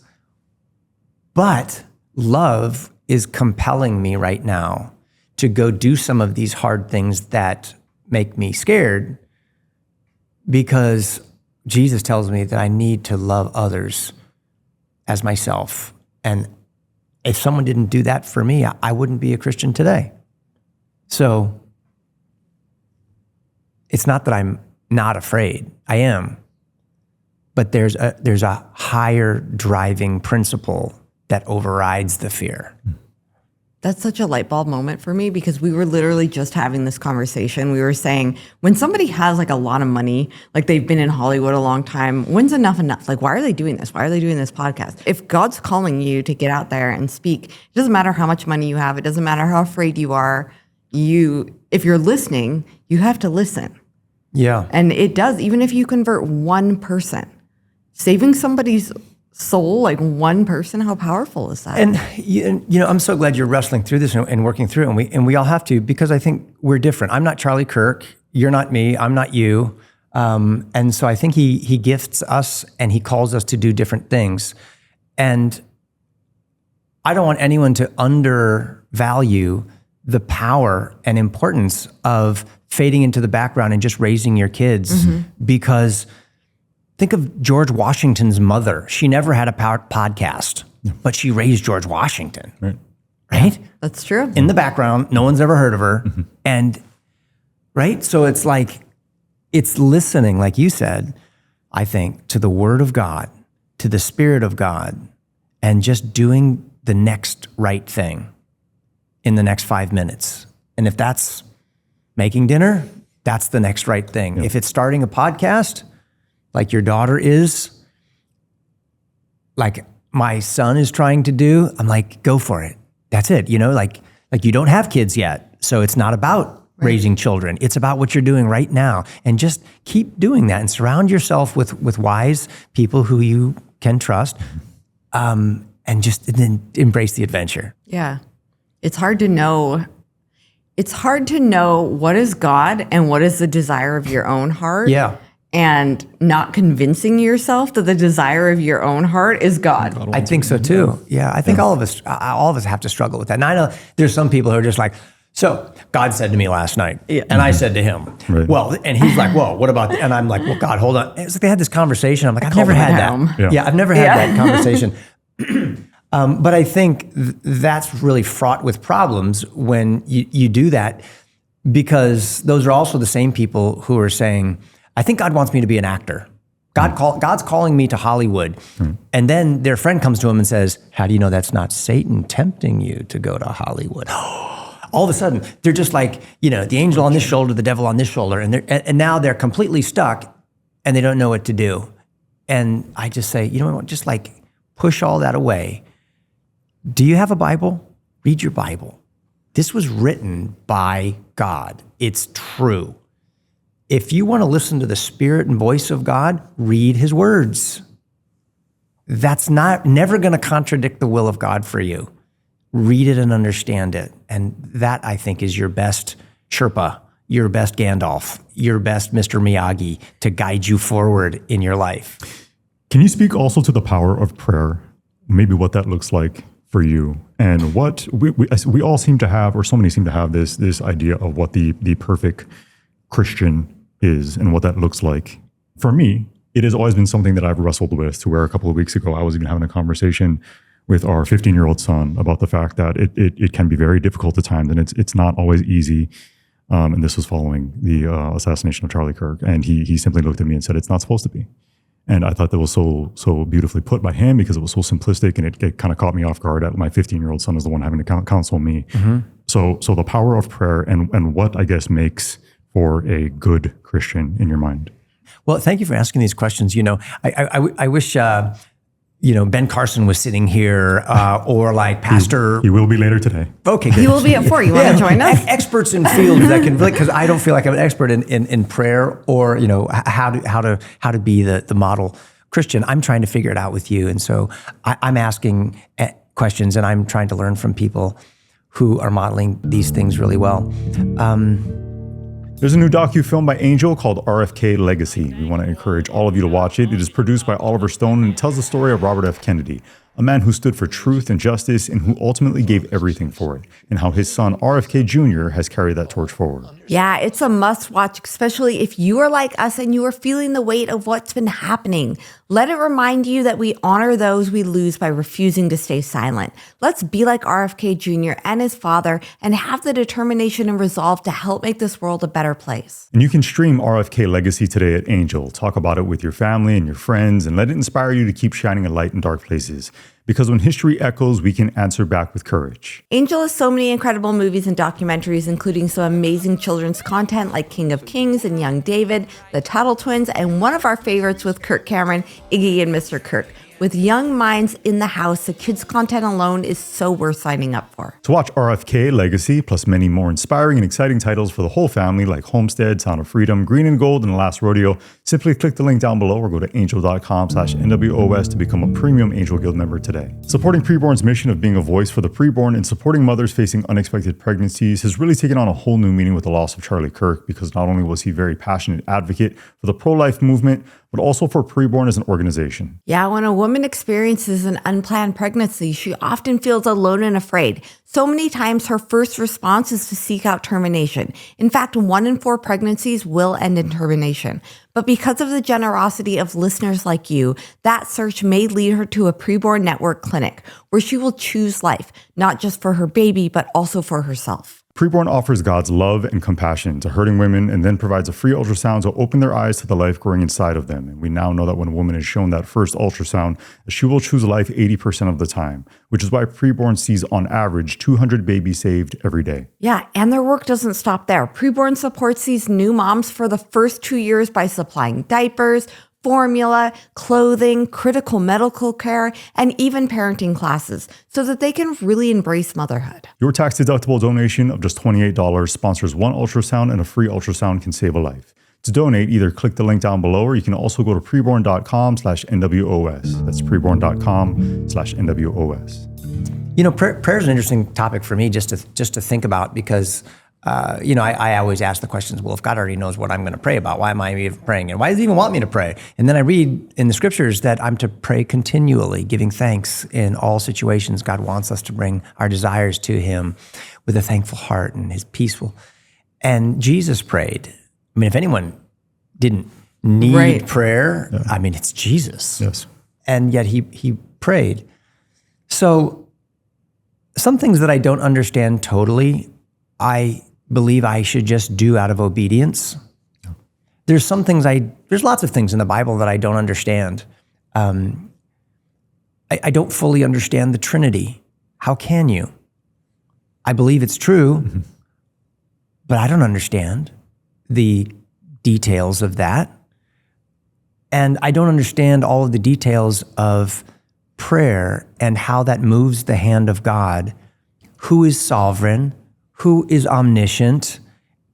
But love is compelling me right now to go do some of these hard things that make me scared because Jesus tells me that I need to love others as myself. And if someone didn't do that for me, I wouldn't be a Christian today. So it's not that I'm not afraid. I am. But there's a higher driving principle that overrides the fear. That's such a light bulb moment for me because we were literally just having this conversation. We were saying, when somebody has like a lot of money, like they've been in Hollywood a long time, when's enough? Like, why are they doing this? Why are they doing this podcast? If God's calling you to get out there and speak, it doesn't matter how much money you have. It doesn't matter how afraid you are. If you're listening, you have to listen. Yeah. And it does, even if you convert one person, saving somebody's soul, like one person, how powerful is that? And I'm so glad you're wrestling through this and working through it, and we all have to, because I think we're different. I'm not Charlie Kirk, you're not me, I'm not you. And so I think he gifts us and he calls us to do different things. And I don't want anyone to undervalue the power and importance of fading into the background and just raising your kids, because think of George Washington's mother. She never had a podcast, but she raised George Washington, right? That's true. In the background, no one's ever heard of her. And, right? So it's like, it's listening, like you said, I think, to the Word of God, to the Spirit of God, and just doing the next right thing in the next 5 minutes. And if that's making dinner, that's the next right thing. If it's starting a podcast, like your daughter is, like my son is trying to do, I'm like, go for it. That's it. Like you don't have kids yet, so it's not about raising children. It's about what you're doing right now. And just keep doing that and surround yourself with wise people who you can trust, and just then embrace the adventure. Yeah. It's hard to know. It's hard to know what is God and what is the desire of your own heart. Yeah. And not convincing yourself that the desire of your own heart is God. I think so too. Yeah, I think all of us have to struggle with that. And I know there's some people who are just like, so God said to me last night, and I said to him, well, and he's like, whoa, what about that? And I'm like, well, God, hold on. It's like they had this conversation. I'm like, I've never had that. Yeah, I've never had that conversation. But I think that's really fraught with problems when you do that, because those are also the same people who are saying, I think God wants me to be an actor. God's calling me to Hollywood. And then their friend comes to him and says, how do you know that's not Satan tempting you to go to Hollywood? All of a sudden, they're just like, the angel on this shoulder, the devil on this shoulder. And now they're completely stuck and they don't know what to do. And I just say, just like push all that away. Do you have a Bible? Read your Bible. This was written by God. It's true. If you want to listen to the spirit and voice of God, read his words. That's never going to contradict the will of God for you. Read it and understand it. And that, I think, is your best Sherpa, your best Gandalf, your best Mr. Miyagi to guide you forward in your life. Can you speak also to the power of prayer? Maybe what that looks like for you, and what we all seem to have, or so many seem to have this idea of what the perfect Christian is and what that looks like. For me, it has always been something that I've wrestled with, to where a couple of weeks ago, I was even having a conversation with our 15-year-old son about the fact that it can be very difficult at times, and it's not always easy. And this was following the assassination of Charlie Kirk. And he simply looked at me and said, it's not supposed to be. And I thought that was so beautifully put by him, because it was so simplistic, and it kind of caught me off guard. My 15-year-old son is the one having to counsel me. Mm-hmm. So the power of prayer and what, I guess, makes for a good Christian in your mind. Well, thank you for asking these questions. I wish Ben Carson was sitting here, or like Pastor. He will be later today. Okay, good. He will be at 4. You want to join us? Experts in fields that can, because I don't feel like I'm an expert in prayer, or how to be the model Christian. I'm trying to figure it out with you, and so I'm asking questions, and I'm trying to learn from people who are modeling these things really well. There's a new docu-film by Angel called RFK Legacy. We want to encourage all of you to watch it. It is produced by Oliver Stone, and it tells the story of Robert F. Kennedy, a man who stood for truth and justice and who ultimately gave everything for it, and how his son RFK Jr. has carried that torch forward. Yeah, it's a must watch, especially if you are like us and you are feeling the weight of what's been happening. Let it remind you that we honor those we lose by refusing to stay silent. Let's be like RFK Jr. and his father and have the determination and resolve to help make this world a better place. And you can stream RFK Legacy today at Angel. Talk about it with your family and your friends, and let it inspire you to keep shining a light in dark places. Because when history echoes, we can answer back with courage. Angel has so many incredible movies and documentaries, including some amazing children's content like King of Kings and Young David, The Tuttle Twins, and one of our favorites with Kirk Cameron, Iggy and Mr. Kirk. With young minds in the house, the kids' content alone is so worth signing up for. To watch RFK Legacy, plus many more inspiring and exciting titles for the whole family like Homestead, Sound of Freedom, Green and Gold, and The Last Rodeo, simply click the link down below or go to angel.com/NWOS to become a premium Angel Guild member today. Supporting Preborn's mission of being a voice for the preborn and supporting mothers facing unexpected pregnancies has really taken on a whole new meaning with the loss of Charlie Kirk, because not only was he a very passionate advocate for the pro-life movement, but also for Preborn as an organization. Yeah, when a woman experiences an unplanned pregnancy, she often feels alone and afraid. So many times her first response is to seek out termination. In fact, 1 in 4 pregnancies will end in termination. But because of the generosity of listeners like you, that search may lead her to a Preborn Network clinic where she will choose life, not just for her baby, but also for herself. Preborn offers God's love and compassion to hurting women, and then provides a free ultrasound to open their eyes to the life growing inside of them. And we now know that when a woman is shown that first ultrasound, she will choose life 80% of the time, which is why Preborn sees on average 200 babies saved every day. Yeah, and their work doesn't stop there. Preborn supports these new moms for the first 2 years by supplying diapers, formula, clothing, critical medical care, and even parenting classes so that they can really embrace motherhood. Your tax-deductible donation of just $28 sponsors one ultrasound, and a free ultrasound can save a life. To donate, either click the link down below, or you can also go to preborn.com/NWOS. That's preborn.com/NWOS. You know, prayer is an interesting topic for me just to think about because, I always ask the questions, well, if God already knows what I'm going to pray about, why am I even praying? And why does he even want me to pray? And then I read in the scriptures that I'm to pray continually, giving thanks in all situations. God wants us to bring our desires to him with a thankful heart and his peaceful. And Jesus prayed. I mean, if anyone didn't need prayer, I mean, it's Jesus. Yes. And yet he prayed. So some things that I don't understand totally, I believe I should just do out of obedience. Yeah. There's lots of things in the Bible that I don't understand. I don't fully understand the Trinity. How can you? I believe it's true, but I don't understand the details of that. And I don't understand all of the details of prayer and how that moves the hand of God, who is sovereign, who is omniscient,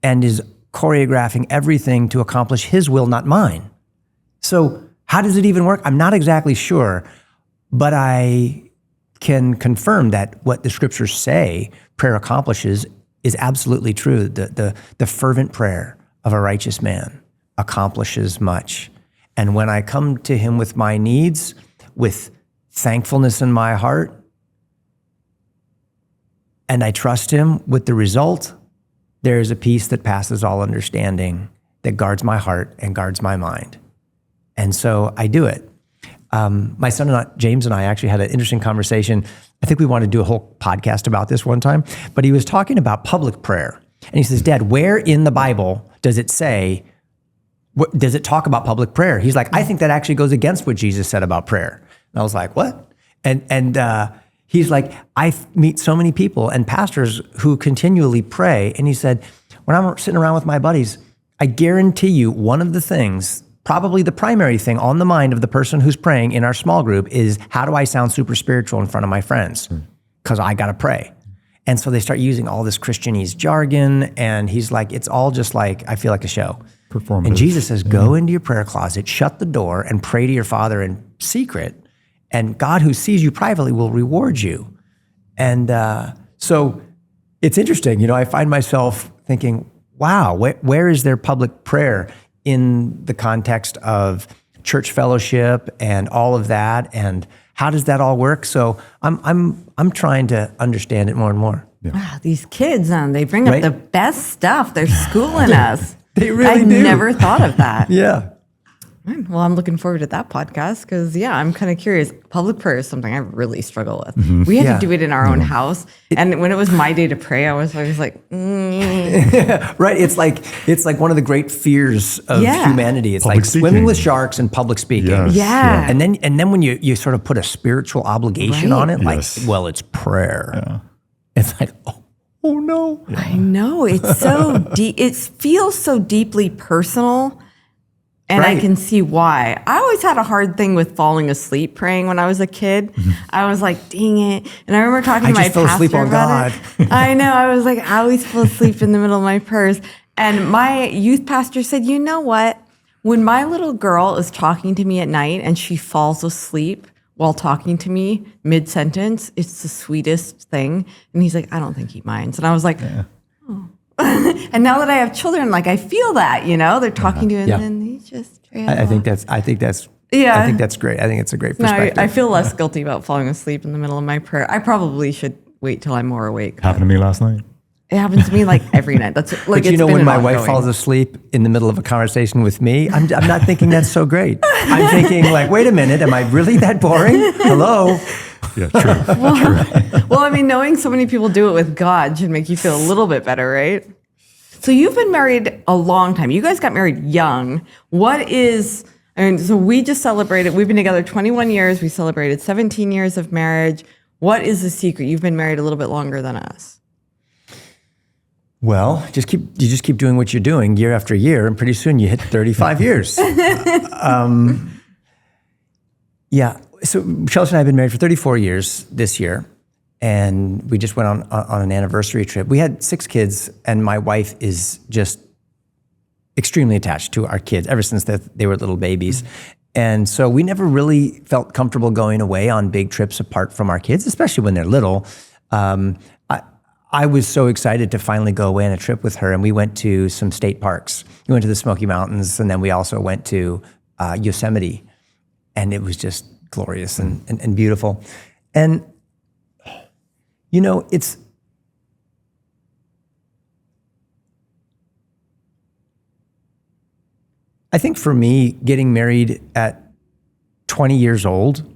and is choreographing everything to accomplish his will, not mine. So how does it even work? I'm not exactly sure, but I can confirm that what the scriptures say prayer accomplishes is absolutely true. The fervent prayer of a righteous man accomplishes much. And when I come to him with my needs, with thankfulness in my heart, and I trust him with the result, there is a peace that passes all understanding that guards my heart and guards my mind. And so I do it. My son James and I actually had an interesting conversation. I think we wanted to do a whole podcast about this one time, but he was talking about public prayer. And he says, Dad, where in the Bible does it talk about public prayer? He's like, I think that actually goes against what Jesus said about prayer. And I was like, what? And he's like, I meet so many people and pastors who continually pray. And he said, when I'm sitting around with my buddies, I guarantee you one of the things, probably the primary thing on the mind of the person who's praying in our small group is, how do I sound super spiritual in front of my friends? Because I got to pray. And so they start using all this Christianese jargon. And he's like, it's all just like, I feel like a show. Performative. And Jesus says, go into your prayer closet, shut the door, and pray to your Father in secret. And God, who sees you privately, will reward you. And so it's interesting. I find myself thinking, wow, where is there public prayer in the context of church fellowship and all of that? And how does that all work? So I'm trying to understand it more and more. Yeah. Wow, these kids, they bring up the best stuff. They're schooling us. They really do. do. I never thought of that. Yeah. Well, I'm looking forward to that podcast because, I'm kind of curious. Public prayer is something I really struggle with. We had to do it in our own house. And when it was my day to pray, I was always like, Right. It's like one of the great fears of humanity. It's Public like speaking. swimming with sharks and public speaking. Yes. Yeah. And then when you sort of put a spiritual obligation on it, Yes. well, it's prayer. Yeah. It's like, oh no. I know. It's so deep. It feels so deeply personal. And I can see why. I always had a hard thing with falling asleep praying when I was a kid. I was like, dang it. And I remember talking to my pastor asleep on about God. it. I know. I was like, I always fall asleep in the middle of my prayers. And my youth pastor said, you know what? When my little girl is talking to me at night and she falls asleep while talking to me mid-sentence, it's the sweetest thing. And he's like, I don't think he minds. And I was like, oh. And now that I have children, I feel that, they're talking to you and then they just trail I think off. that's great. I think it's a great No, perspective. I feel less guilty about falling asleep in the middle of my prayer. I probably should wait till I'm more awake. Happened to me last night. It happens to me every night. That's But when my wife falls asleep in the middle of a conversation with me, I'm not thinking that's so great. I'm thinking wait a minute, am I really that boring? Hello? Yeah, true. Well, knowing so many people do it with God should make you feel a little bit better, right? So you've been married a long time. You guys got married young. So we just celebrated, we've been together 21 years. We celebrated 17 years of marriage. What is the secret? You've been married a little bit longer than us. Well, you just keep doing what you're doing year after year, and pretty soon you hit 35 years. Yeah. So Chelsea and I have been married for 34 years this year, and we just went on an anniversary trip. We had 6 kids, and my wife is just extremely attached to our kids ever since they were little babies. And so we never really felt comfortable going away on big trips apart from our kids, especially when they're little. I was so excited to finally go away on a trip with her, and we went to some state parks. We went to the Smoky Mountains, and then we also went to Yosemite, and it was just glorious and beautiful. And, you know, I think for me, getting married at 20 years old,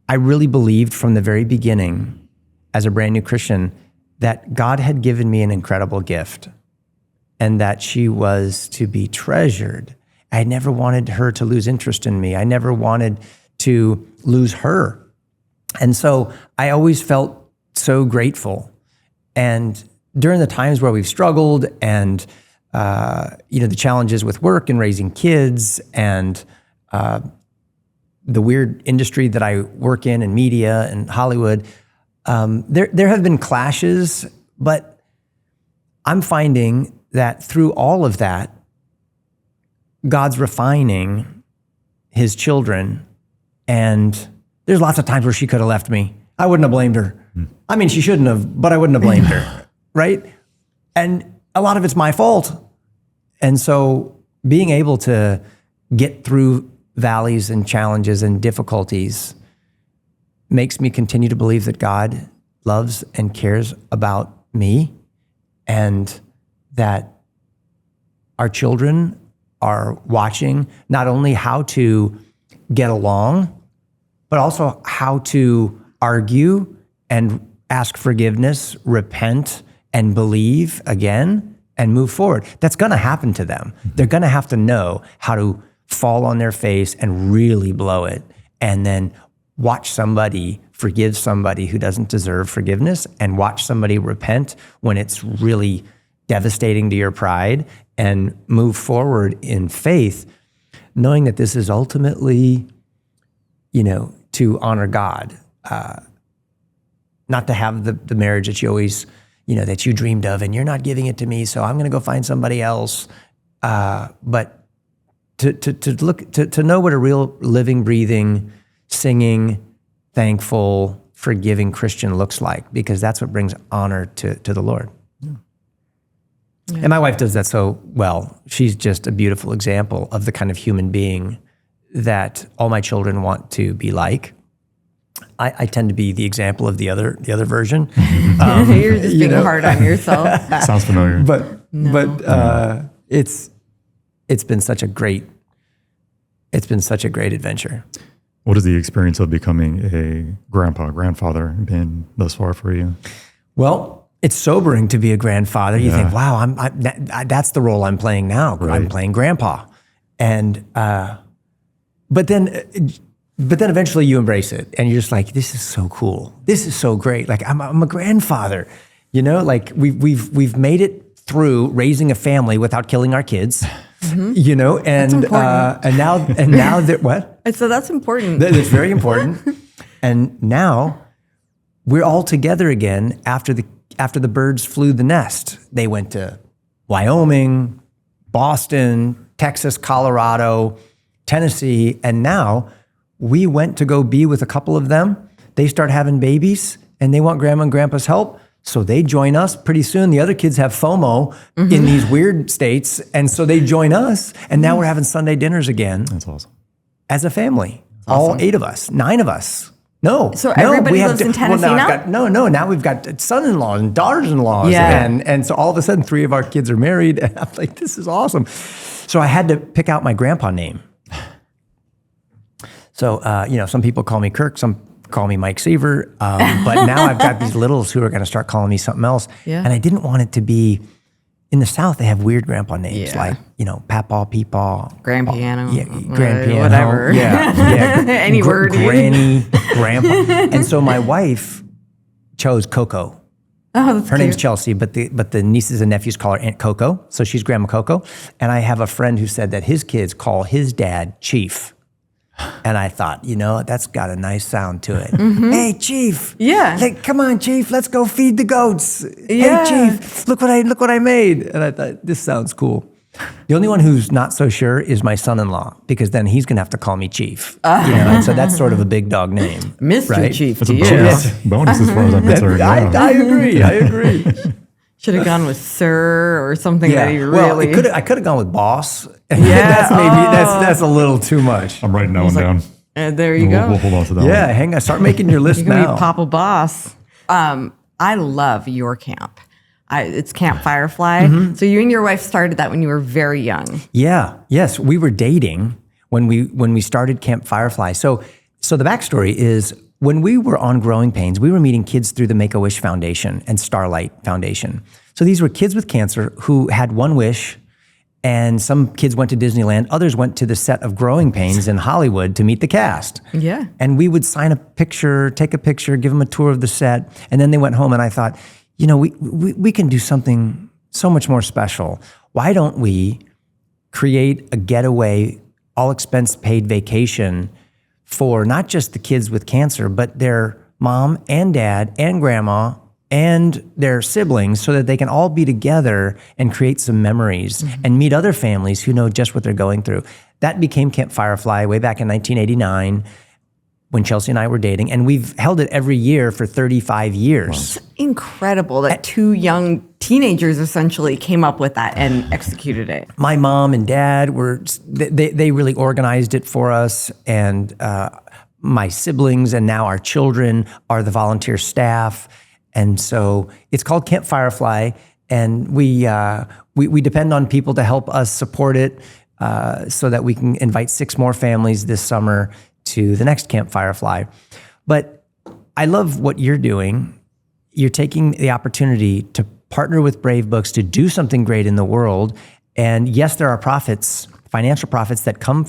I really believed from the very beginning as a brand new Christian that God had given me an incredible gift and that she was to be treasured. I never wanted her to lose interest in me. I never wanted to lose her. And so I always felt so grateful. And during the times where we've struggled and the challenges with work and raising kids and the weird industry that I work in media and Hollywood, there have been clashes, but I'm finding that through all of that, God's refining his children. And there's lots of times where she could have left me. I wouldn't have blamed her. I mean, she shouldn't have, but I wouldn't have blamed her, right? And a lot of it's my fault. And so being able to get through valleys and challenges and difficulties makes me continue to believe that God loves and cares about me, and that our children are watching not only how to get along, but also how to argue and ask forgiveness, repent, and believe again and move forward. That's going to happen to them. They're going to have to know how to fall on their face and really blow it, and then watch somebody forgive somebody who doesn't deserve forgiveness, and watch somebody repent when it's really devastating to your pride, and move forward in faith, knowing that this is ultimately, to honor God, not to have the marriage that you always, that you dreamed of, and you're not giving it to me, so I'm going to go find somebody else. But to know what a real living, breathing, singing, thankful, forgiving Christian looks like, because that's what brings honor to the Lord. Yeah. And my wife does that so well. She's just a beautiful example of the kind of human being that all my children want to be like. I tend to be the example of the other version. You're just being hard on yourself. Sounds familiar. But it's been such a great adventure. What has the experience of becoming a grandfather been thus far for you? Well, it's sobering to be a grandfather. You think, wow, that's the role I'm playing now. Right. I'm playing grandpa. And but then eventually you embrace it, and you're just like, this is so cool. This is so great. Like I'm a grandfather. Like we've made it through raising a family without killing our kids. Mm-hmm. And now that what? So that's important. That's very important. And now we're all together again after the birds flew the nest. They went to Wyoming, Boston, Texas, Colorado, Tennessee, and now we went to go be with a couple of them. They start having babies, and they want grandma and grandpa's help. So they join us. Pretty soon, the other kids have FOMO in these weird states, and so they join us. And now we're having Sunday dinners again. That's awesome. As a family, all 8 of us, 9 of us. So everybody lives in Tennessee now? Now we've got son-in-laws and daughters-in-laws. Yeah. And so all of a sudden, 3 of our kids are married. And I'm like, this is awesome. So I had to pick out my grandpa name. So, some people call me Kirk, some call me Mike Seaver. But now I've got these littles who are going to start calling me something else. Yeah. And I didn't want it to be, in the South, they have weird grandpa names like, Papaw, Peepaw. Grand Piano. Grand Piano. Whatever. Yeah. Any word. Granny, Grandpa. And so my wife chose Coco. Oh, that's Her name's cute. Chelsea, but the nieces and nephews call her Aunt Coco, so she's Grandma Coco. And I have a friend who said that his kids call his dad Chief. And I thought, that's got a nice sound to it. Hey, Chief. Yeah. Like, come on, Chief. Let's go feed the goats. Yeah. Hey, Chief. Look what I made. And I thought, this sounds cool. The only one who's not so sure is my son-in-law, because then he's going to have to call me Chief. And so that's sort of a big dog name. Mr. right? Chief That's to a you. bonus as far as I'm concerned. Yeah. I agree. Should have gone with sir or something that he Well, really... I could have gone with boss. Yeah. That's a little too much. I'm writing that one down. there you go. We'll hold on to that Yeah, one. hang on. Start making your list You can now. be Papa Boss. I love your camp. It's Camp Firefly. So you and your wife started that when you were very young. Yeah. Yes, we were dating when we started Camp Firefly. So the backstory is when we were on Growing Pains, we were meeting kids through the Make-A-Wish Foundation and Starlight Foundation. So these were kids with cancer who had one wish, and some kids went to Disneyland, others went to the set of Growing Pains in Hollywood to meet the cast. Yeah. And we would sign a picture, take a picture, give them a tour of the set, and then they went home, and I thought, we can do something so much more special. Why don't we create a getaway, all expense paid vacation for not just the kids with cancer, but their mom and dad and grandma and their siblings, so that they can all be together and create some memories and meet other families who know just what they're going through. That became Camp Firefly way back in 1989 when Chelsea and I were dating, and we've held it every year for 35 years. Incredible that two young teenagers essentially came up with that and executed it. My mom and dad they really organized it for us, and my siblings and now our children are the volunteer staff. And so it's called Camp Firefly, and we depend on people to help us support it so that we can invite 6 more families this summer to the next Camp Firefly. But I love what you're doing. You're taking the opportunity to partner with Brave Books to do something great in the world. And yes, there are profits, financial profits that come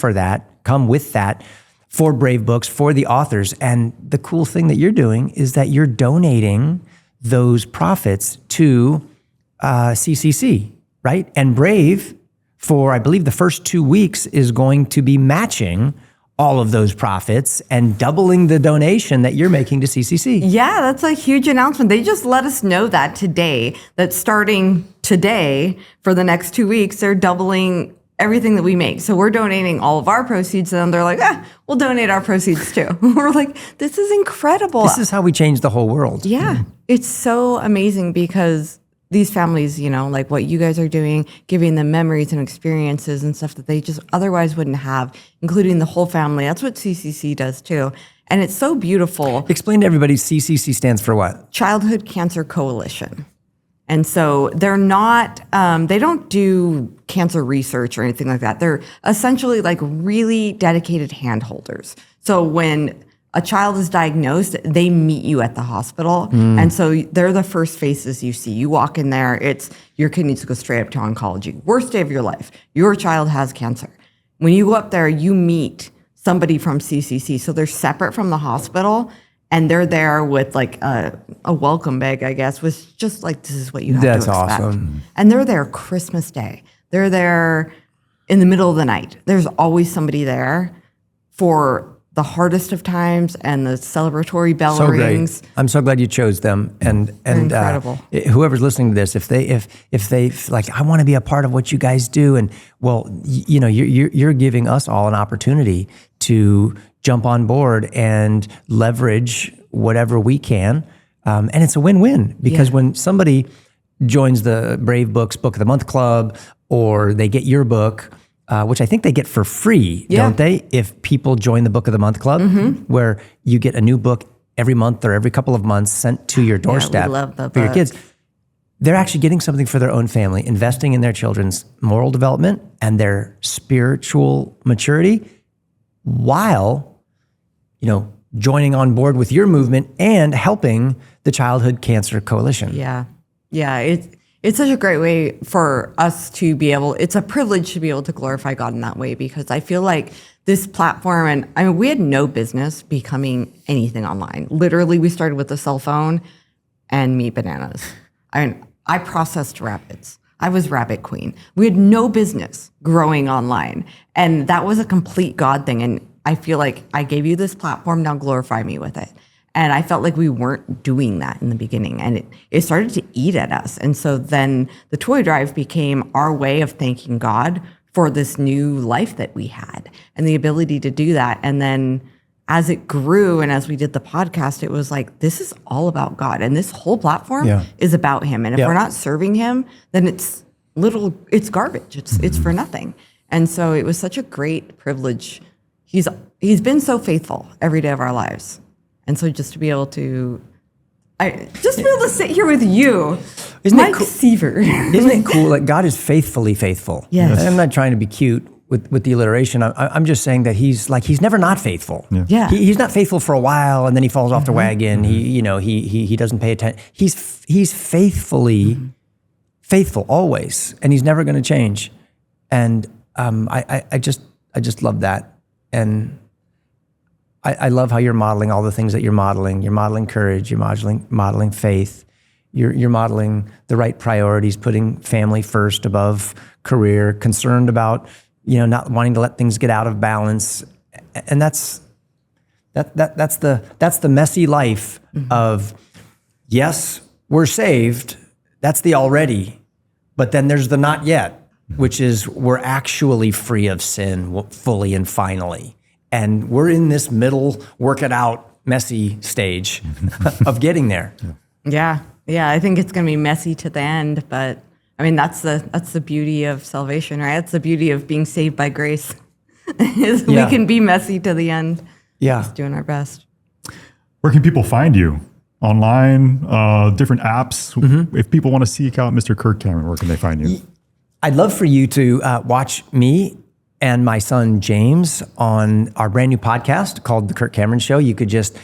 with that for Brave Books, for the authors. And the cool thing that you're doing is that you're donating those profits to CCC, right? And Brave, for I believe the first 2 weeks, is going to be matching all of those profits and doubling the donation that you're making to CCC. Yeah, that's a huge announcement. They just let us know that today, that starting today for the next 2 weeks, they're doubling everything that we make. So we're donating all of our proceeds to them. They're like, we'll donate our proceeds too. We're like, this is incredible. This is how we change the whole world. Yeah, it's so amazing because these families, like what you guys are doing, giving them memories and experiences and stuff that they just otherwise wouldn't have, including the whole family. That's what CCC does too. And it's so beautiful. Explain to everybody, CCC stands for what? Childhood Cancer Coalition. And so they're not, they don't do cancer research or anything like that. They're essentially like really dedicated handholders. So when a child is diagnosed, they meet you at the hospital. And so they're the first faces you see. You walk in there, it's your kid needs to go straight up to oncology. Worst day of your life. Your child has cancer. When you go up there, you meet somebody from CCC. So they're separate from the hospital, and they're there with like a welcome bag, I guess, with just like, this is what you have That's to expect. awesome. And they're there Christmas Day. They're there in the middle of the night. There's always somebody there for the hardest of times, and the celebratory bell So rings. great. I'm so glad you chose them. And incredible. Whoever's listening to this, if they like, I want to be a part of what you guys do, and well, you're giving us all an opportunity to jump on board and leverage whatever we can, and it's a win-win because when somebody joins the Brave Books Book of the Month Club, or they get your book, which I think they get for free, don't they? If people join the Book of the Month Club, where you get a new book every month or every couple of months sent to your doorstep love the for your book. kids. They're actually getting something for their own family, investing in their children's moral development and their spiritual maturity, while joining on board with your movement and helping the Childhood Cancer Coalition. Yeah. It's such a great way for us to be able, it's a privilege to be able to glorify God in that way, because I feel like this platform, and I mean, we had no business becoming anything online. Literally, we started with a cell phone and meat bananas. I processed rabbits. I was rabbit queen. We had no business growing online. And that was a complete God thing. And I feel like I gave you this platform, now glorify me with it. And I felt like we weren't doing that in the beginning. And it started to eat at us. And so then the toy drive became our way of thanking God for this new life that we had and the ability to do that. And then as it grew and as we did the podcast, it was like, this is all about God. And this whole platform is about him. And if we're not serving him, then it's garbage. It's for nothing. And so it was such a great privilege. He's been so faithful every day of our lives. And so just to be able to sit here with you, Mike Seaver. Isn't it cool? Like God is faithfully faithful. Yes. I'm not trying to be cute with the alliteration. I'm just saying that he's never not faithful. Yeah. He's not faithful for a while and then he falls off the wagon. He doesn't pay attention. He's faithfully faithful always, and he's never going to change. And I just love that. And I love how you're modeling all the things that you're modeling. You're modeling courage. You're modeling faith. You're modeling the right priorities, putting family first above career, concerned about not wanting to let things get out of balance. And that's the messy life of, yes, we're saved. That's the already, but then there's the not yet, which is we're actually free of sin fully and finally. And we're in this middle, work it out, messy stage of getting there. Yeah. I think it's going to be messy to the end, but I mean, that's the beauty of salvation, right? That's the beauty of being saved by grace. We can be messy to the end. Yeah. Just doing our best. Where can people find you? Online, different apps? If people want to seek out Mr. Kirk Cameron, where can they find you? I'd love for you to watch me and my son James on our brand new podcast called The Kirk Cameron Show. You could just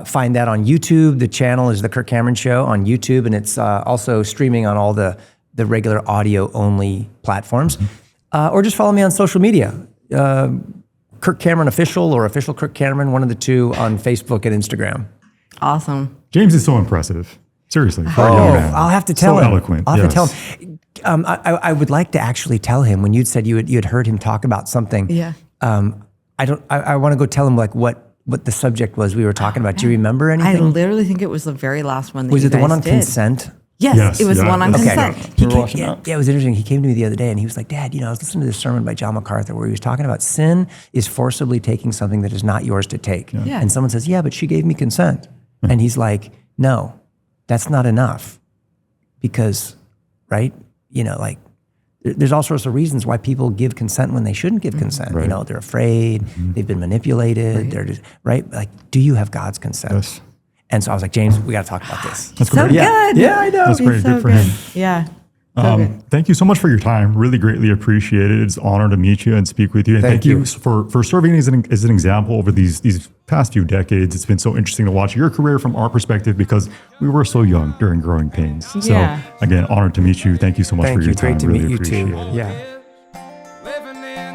find that on YouTube. The channel is The Kirk Cameron Show on YouTube, and it's also streaming on all the regular audio-only platforms. Or just follow me on social media. Kirk Cameron Official or Official Kirk Cameron, one of the two on Facebook and Instagram. Awesome. James is so impressive. Seriously. For a young man. I'll have to tell him. So eloquent. I'll have to tell him. I would like to actually tell him when you'd said you had heard him talk about something. Yeah. I want to go tell him like what the subject was we were talking about. Do you remember anything? I literally think it was the very last one that Was you it the guys one on did. consent? Yes, it was the one on consent. It was interesting. He came to me the other day and he was like, Dad, I was listening to this sermon by John MacArthur where he was talking about sin is forcibly taking something that is not yours to take. Yeah. And someone says, yeah, but she gave me consent. And he's like, no, that's not enough. Because, right, there's all sorts of reasons why people give consent when they shouldn't give consent. Right. They're afraid, they've been manipulated, they're just, right? Like, do you have God's consent? Yes. And so I was like, James, we got to talk about this. That's So great. good. Yeah, I know. That's great. He's so Good for him. Yeah. So good. Thank you so much for your time. Really greatly appreciated. It's an honor to meet you and speak with you. And thank you for serving as an example over these past few decades. It's been so interesting to watch your career from our perspective because we were so young during Growing Pains. Yeah. So again, honored to meet you. Thank you so much for your time. Great to really meet you appreciate too. it. Yeah. Living in